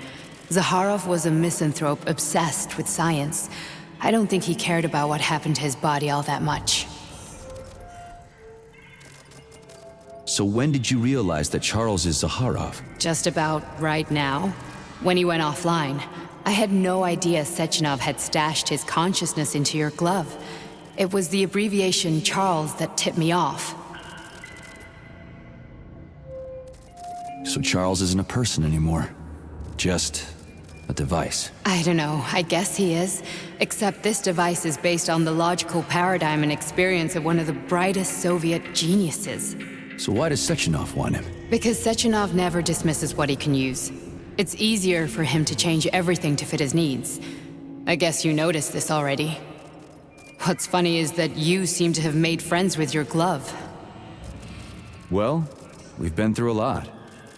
Zaharov was a misanthrope obsessed with science. I don't think he cared about what happened to his body all that much. So when did you realize that Charles is Zaharov? Just about right now. When he went offline. I had no idea Sechenov had stashed his consciousness into your glove. It was the abbreviation Charles that tipped me off. So Charles isn't a person anymore. Just a device. I don't know, I guess he is. Except this device is based on the logical paradigm and experience of one of the brightest Soviet geniuses. So why does Sechenov want him? Because Sechenov never dismisses what he can use. It's easier for him to change everything to fit his needs. I guess you noticed this already. What's funny is that you seem to have made friends with your glove. Well, we've been through a lot.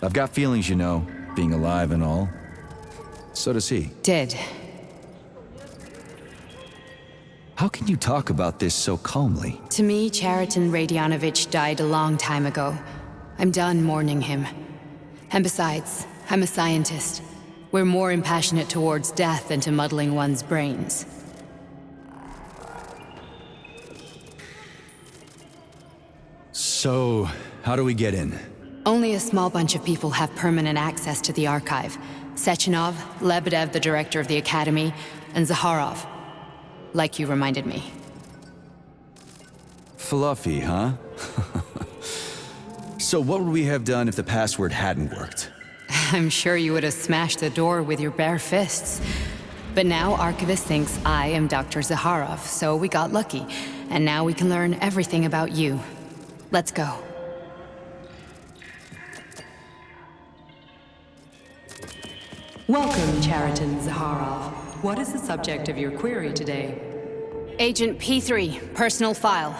I've got feelings, you know, being alive and all. So does he. Did. How can you talk about this so calmly? To me, Chariton Radionovich died a long time ago. I'm done mourning him. And besides, I'm a scientist. We're more impassionate towards death than to muddling one's brains. So, how do we get in? Only a small bunch of people have permanent access to the archive. Sechenov, Lebedev, the director of the Academy, and Zaharov. Like you reminded me. Fluffy, huh? So what would we have done if the password hadn't worked? I'm sure you would have smashed the door with your bare fists. But now Archivist thinks I am Dr. Zaharov, so we got lucky. And now we can learn everything about you. Let's go. Welcome, Chariton Zaharov. What is the subject of your query today? Agent P3, personal file.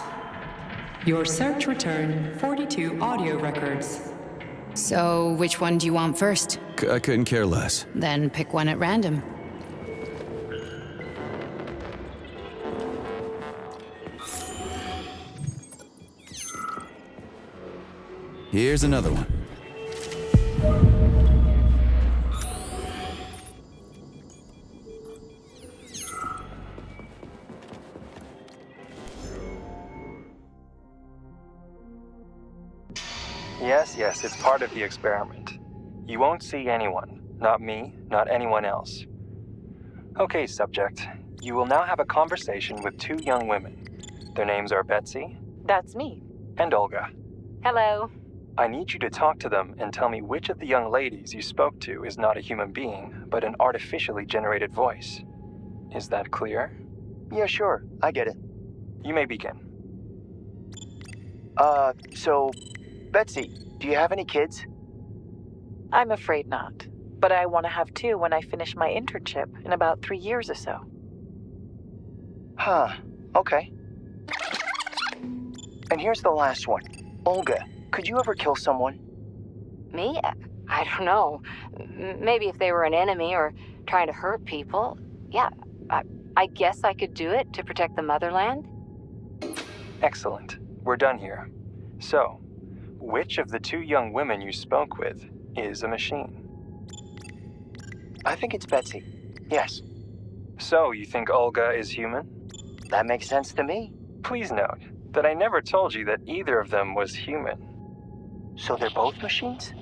Your search returned 42 audio records. So, which one do you want first? I couldn't care less. Then pick one at random. Here's another one. Yes, it's part of the experiment. You won't see anyone. Not me, not anyone else. Okay, subject. You will now have a conversation with two young women. Their names are Betsy. That's me. And Olga. Hello. I need you to talk to them and tell me which of the young ladies you spoke to is not a human being, but an artificially generated voice. Is that clear? Yeah, sure. I get it. You may begin. So, Betsy, do you have any kids? I'm afraid not. But I want to have two when I finish my internship in about 3 years or so. Huh. Okay. And here's the last one. Olga, could you ever kill someone? Me? I don't know. Maybe if they were an enemy or trying to hurt people. Yeah, I guess I could do it to protect the motherland. Excellent. We're done here. So, which of the two young women you spoke with is a machine? I think it's Betsy. Yes. So, you think Olga is human? That makes sense to me. Please note that I never told you that either of them was human. So they're both machines?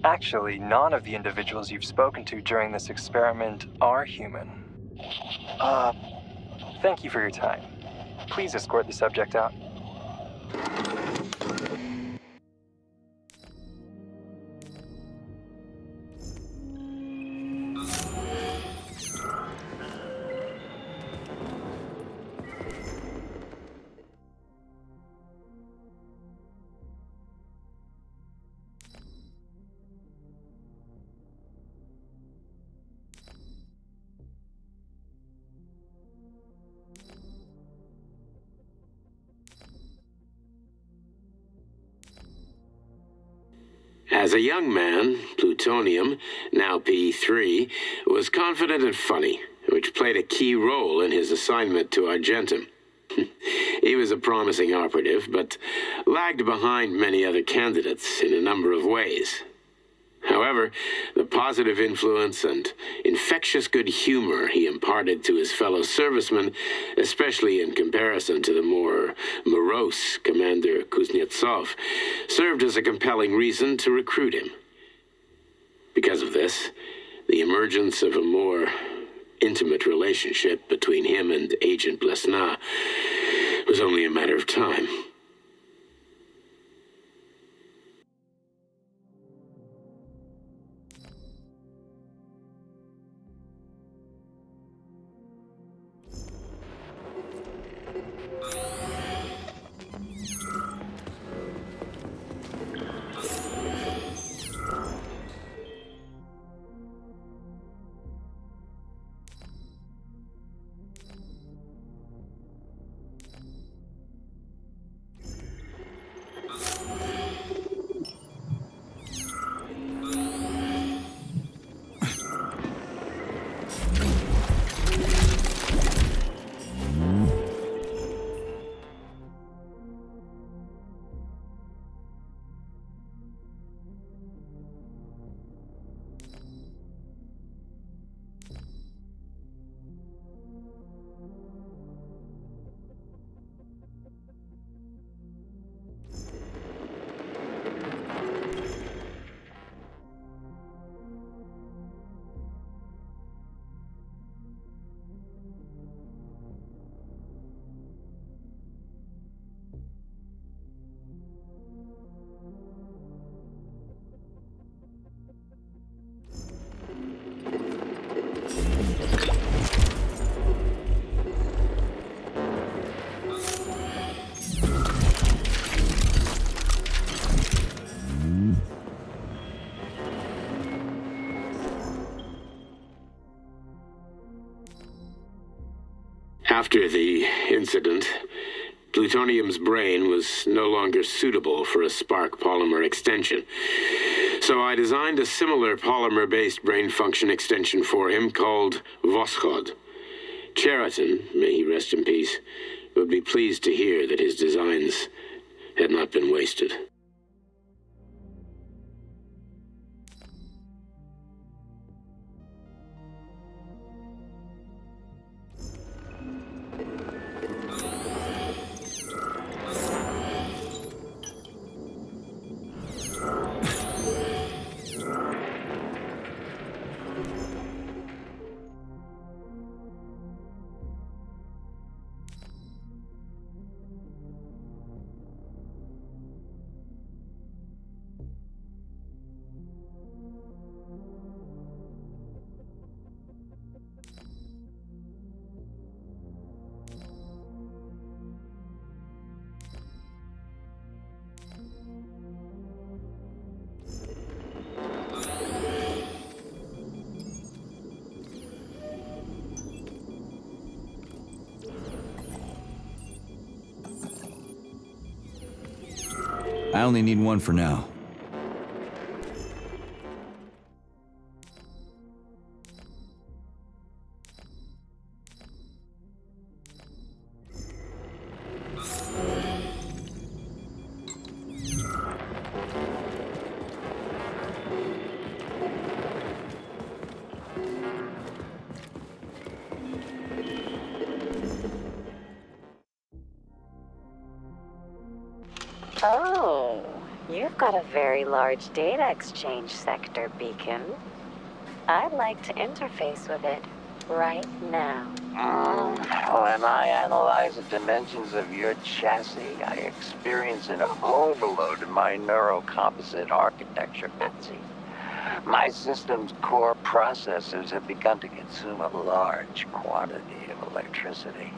Actually, none of the individuals you've spoken to during this experiment are human. Thank you for your time. Please escort the subject out. As a young man, Plutonium, now P3, was confident and funny, which played a key role in his assignment to Argentum. He was a promising operative, but lagged behind many other candidates in a number of ways. However, the positive influence and infectious good humor he imparted to his fellow servicemen, especially in comparison to the more morose Commander Kuznetsov, served as a compelling reason to recruit him. Because of this, the emergence of a more intimate relationship between him and Agent Blesna was only a matter of time. After the incident, plutonium's brain was no longer suitable for a spark polymer extension. So I designed a similar polymer-based brain function extension for him called Voschod. Cheriton, may he rest in peace, would be pleased to hear that his designs had not been wasted. I only need one for now. Oh, you've got a very large data exchange sector, Beacon. I'd like to interface with it right now. When I analyze the dimensions of your chassis, I experience an overload in my neurocomposite architecture, Betsy. My system's core processors have begun to consume a large quantity of electricity.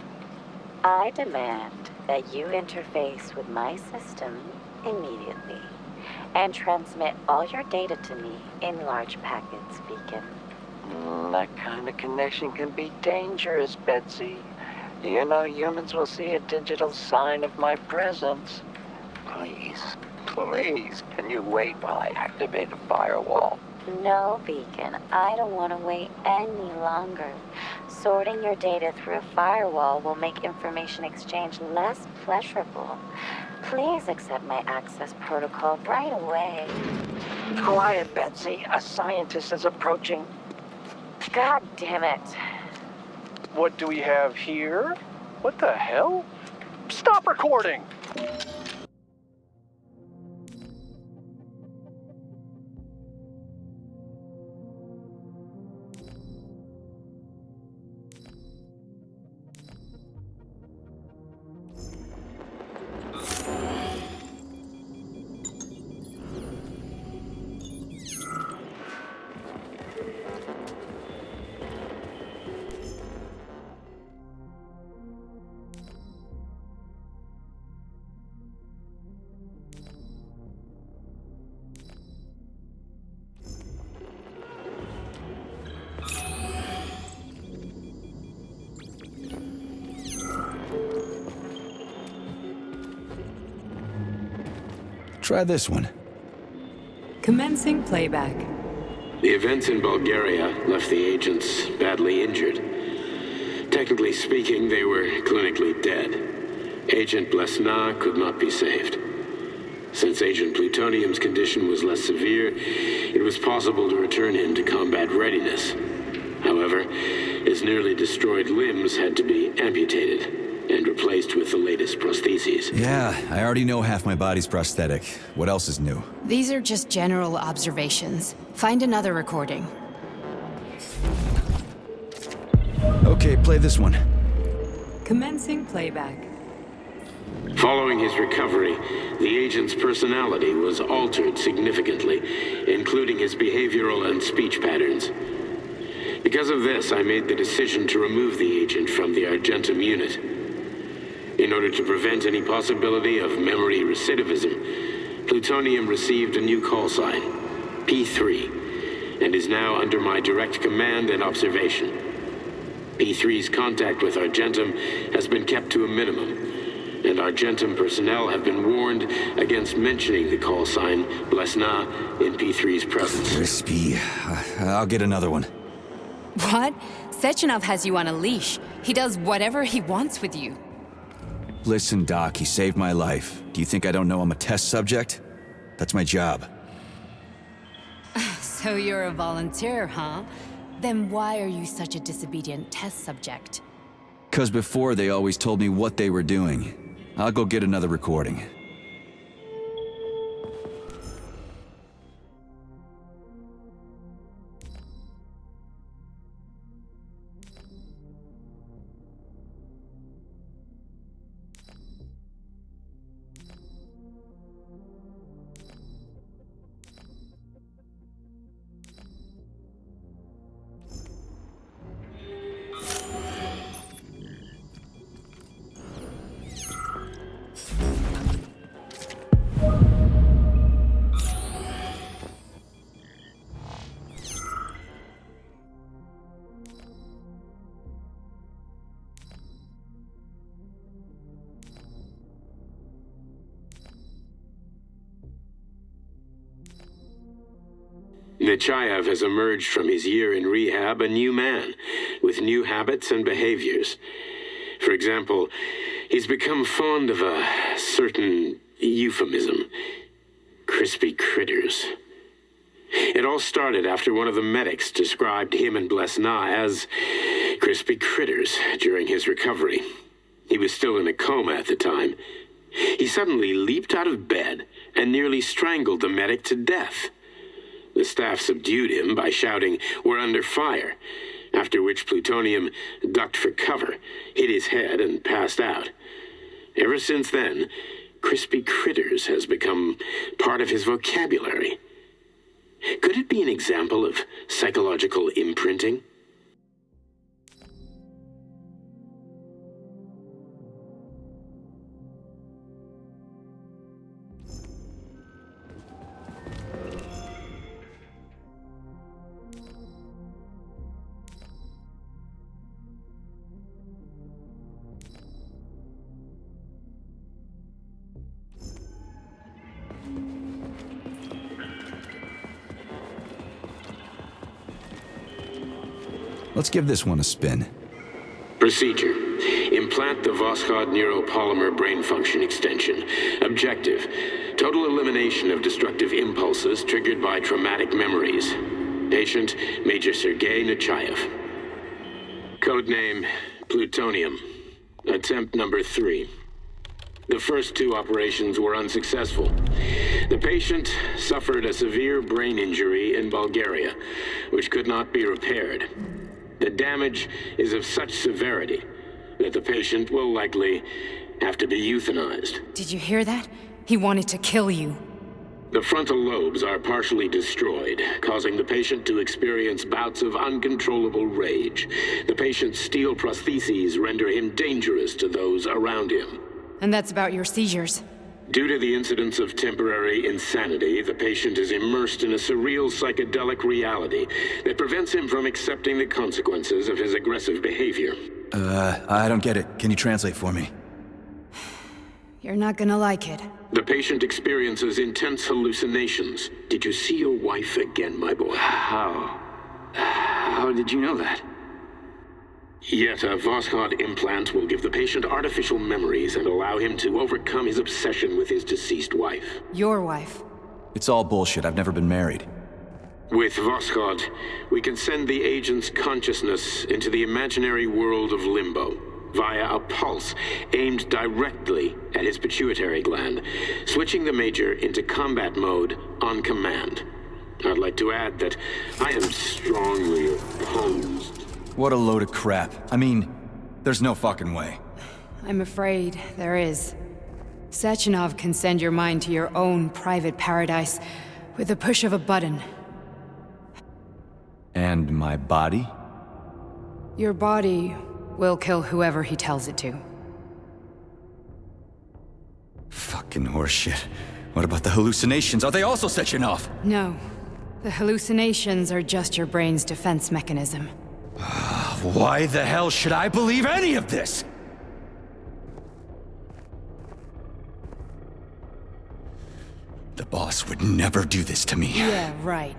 I demand that you interface with my system immediately and transmit all your data to me in large packets, Beacon. That kind of connection can be dangerous, Betsy. You know, humans will see a digital sign of my presence. Please, can you wait while I activate a firewall? No, Beacon, I don't want to wait any longer. Sorting your data through a firewall will make information exchange less pleasurable. Please accept my access protocol right away. Quiet, Betsy. A scientist is approaching. God damn it. What do we have here? What the hell? Stop recording! Try this one. Commencing playback. The events in Bulgaria left the agents badly injured. Technically speaking, they were clinically dead. Agent Blesna could not be saved. Since Agent Plutonium's condition was less severe, it was possible to return him to combat readiness. However, his nearly destroyed limbs had to be amputated and replaced with the latest prostheses. Yeah, I already know half my body's prosthetic. What else is new? These are just general observations. Find another recording. Okay, play this one. Commencing playback. Following his recovery, the agent's personality was altered significantly, including his behavioral and speech patterns. Because of this, I made the decision to remove the agent from the Argentum unit. In order to prevent any possibility of memory recidivism, Plutonium received a new call sign, P3, and is now under my direct command and observation. P3's contact with Argentum has been kept to a minimum, and Argentum personnel have been warned against mentioning the call sign Blesna in P3's presence. Crispy. I'll get another one. What? Sechenov has you on a leash. He does whatever he wants with you. Listen, Doc, he saved my life. Do you think I don't know I'm a test subject? That's my job. So you're a volunteer, huh? Then why are you such a disobedient test subject? 'Cause before they always told me what they were doing. I'll go get another recording. Nechayev has emerged from his year in rehab a new man, with new habits and behaviors. For example, he's become fond of a certain euphemism. Crispy critters. It all started after one of the medics described him and Blesna as crispy critters during his recovery. He was still in a coma at the time. He suddenly leaped out of bed and nearly strangled the medic to death. The staff subdued him by shouting, "We're under fire," after which Plutonium ducked for cover, hit his head, and passed out. Ever since then, crispy critters has become part of his vocabulary. Could it be an example of psychological imprinting? Let's give this one a spin. Procedure. Implant the Voskhod neuropolymer brain function extension. Objective. Total elimination of destructive impulses triggered by traumatic memories. Patient, Major Sergei Nechayev. Codename, Plutonium. Attempt number 3. The first 2 operations were unsuccessful. The patient suffered a severe brain injury in Bulgaria, which could not be repaired. The damage is of such severity that the patient will likely have to be euthanized. Did you hear that? He wanted to kill you. The frontal lobes are partially destroyed, causing the patient to experience bouts of uncontrollable rage. The patient's steel prostheses render him dangerous to those around him. And that's about your seizures. Due to the incidence of temporary insanity, the patient is immersed in a surreal psychedelic reality that prevents him from accepting the consequences of his aggressive behavior. I don't get it. Can you translate for me? You're not gonna like it. The patient experiences intense hallucinations. Did you see your wife again, my boy? How did you know that? Yet a Voskhod implant will give the patient artificial memories and allow him to overcome his obsession with his deceased wife. Your wife. It's all bullshit. I've never been married. With Voskhod, we can send the agent's consciousness into the imaginary world of limbo via a pulse aimed directly at his pituitary gland, switching the Major into combat mode on command. I'd like to add that I am strongly opposed. What a load of crap. I mean, there's no fucking way. I'm afraid there is. Sechenov can send your mind to your own private paradise with the push of a button. And my body? Your body will kill whoever he tells it to. Fucking horseshit. What about the hallucinations? Are they also Sechenov? No. The hallucinations are just your brain's defense mechanism. Why the hell should I believe any of this? The boss would never do this to me. Yeah, right.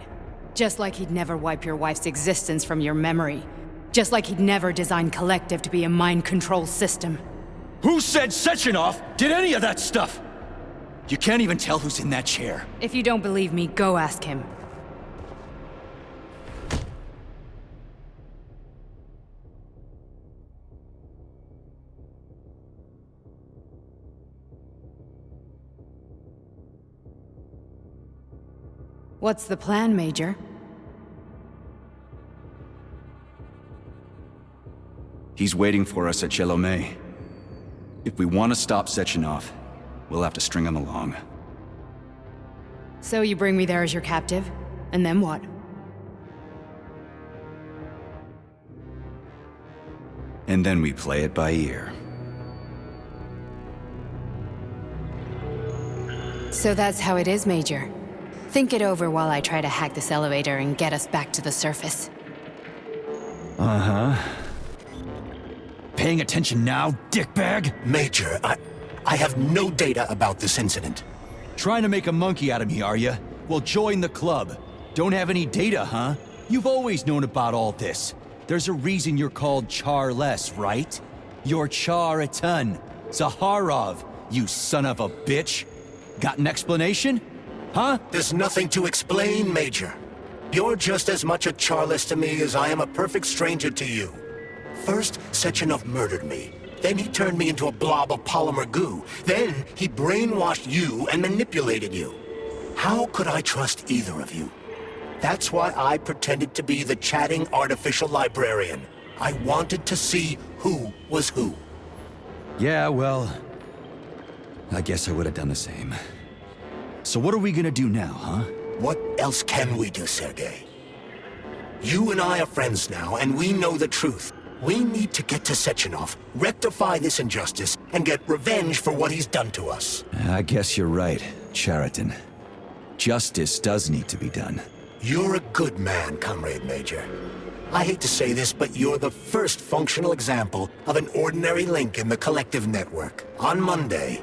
Just like he'd never wipe your wife's existence from your memory. Just like he'd never design Collective to be a mind control system. Who said Sechenov did any of that stuff? You can't even tell who's in that chair. If you don't believe me, go ask him. What's the plan, Major? He's waiting for us at Chelomey. If we want to stop Sechenov, we'll have to string him along. So you bring me there as your captive? And then what? And then we play it by ear. So that's how it is, Major. Think it over while I try to hack this elevator and get us back to the surface. Uh-huh. Paying attention now, dickbag? Major, I have no data about this incident. Trying to make a monkey out of me, are you? Well, join the club. Don't have any data, huh? You've always known about all this. There's a reason you're called Charless, right? You're Char a ton. Zaharov, you son of a bitch. Got an explanation? Huh? There's nothing to explain, Major. You're just as much a Charless to me as I am a perfect stranger to you. First, Sechenov murdered me. Then he turned me into a blob of polymer goo. Then he brainwashed you and manipulated you. How could I trust either of you? That's why I pretended to be the chatting artificial librarian. I wanted to see who was who. Yeah, well, I guess I would have done the same. So what are we gonna do now, huh? What else can we do, Sergei? You and I are friends now, and we know the truth. We need to get to Sechenov, rectify this injustice, and get revenge for what he's done to us. I guess you're right, Chariton. Justice does need to be done. You're a good man, Comrade Major. I hate to say this, but you're the first functional example of an ordinary link in the Collective network. On Monday,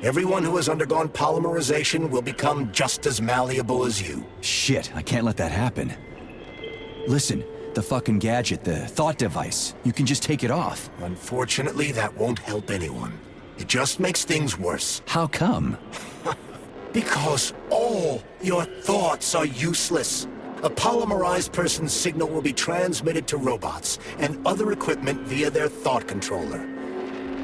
everyone who has undergone polymerization will become just as malleable as you. Shit, I can't let that happen. Listen, the fucking gadget, the thought device, you can just take it off. Unfortunately, that won't help anyone. It just makes things worse. How come? Because all your thoughts are useless. A polymerized person's signal will be transmitted to robots and other equipment via their thought controller.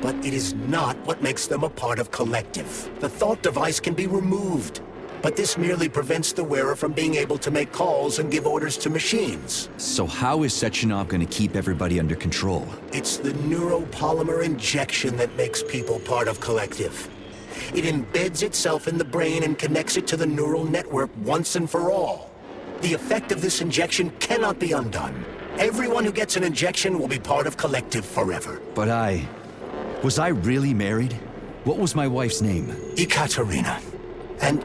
But it is not what makes them a part of Collective. The thought device can be removed, but this merely prevents the wearer from being able to make calls and give orders to machines. So how is Sechenov gonna keep everybody under control? It's the neuropolymer injection that makes people part of Collective. It embeds itself in the brain and connects it to the neural network once and for all. The effect of this injection cannot be undone. Everyone who gets an injection will be part of Collective forever. But was I really married? What was my wife's name? Ekaterina. And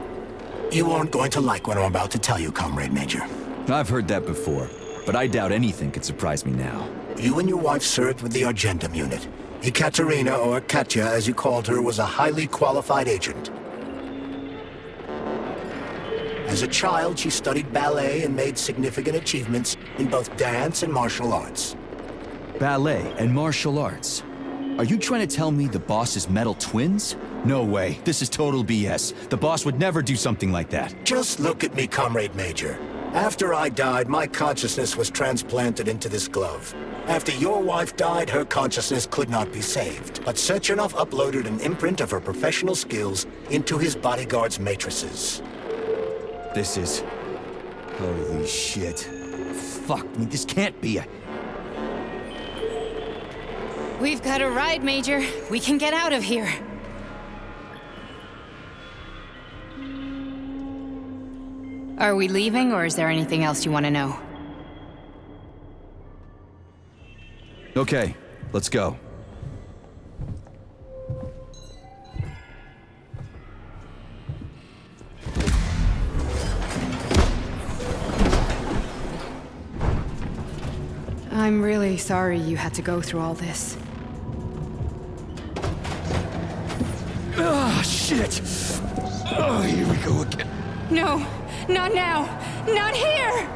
you aren't going to like what I'm about to tell you, Comrade Major. I've heard that before, but I doubt anything could surprise me now. You and your wife served with the Argentum unit. Ekaterina, or Katya as you called her, was a highly qualified agent. As a child, she studied ballet and made significant achievements in both dance and martial arts. Ballet and martial arts? Are you trying to tell me the boss is metal twins? No way. This is total BS. The boss would never do something like that. Just look at me, Comrade Major. After I died, my consciousness was transplanted into this glove. After your wife died, her consciousness could not be saved. But Sechenov uploaded an imprint of her professional skills into his bodyguard's matrices. This is... holy shit. Fuck me, this can't be a... We've got a ride, Major. We can get out of here. Are we leaving, or is there anything else you want to know? Okay, let's go. I'm really sorry you had to go through all this. Ah, shit! Oh, here we go again. No, not now! Not here!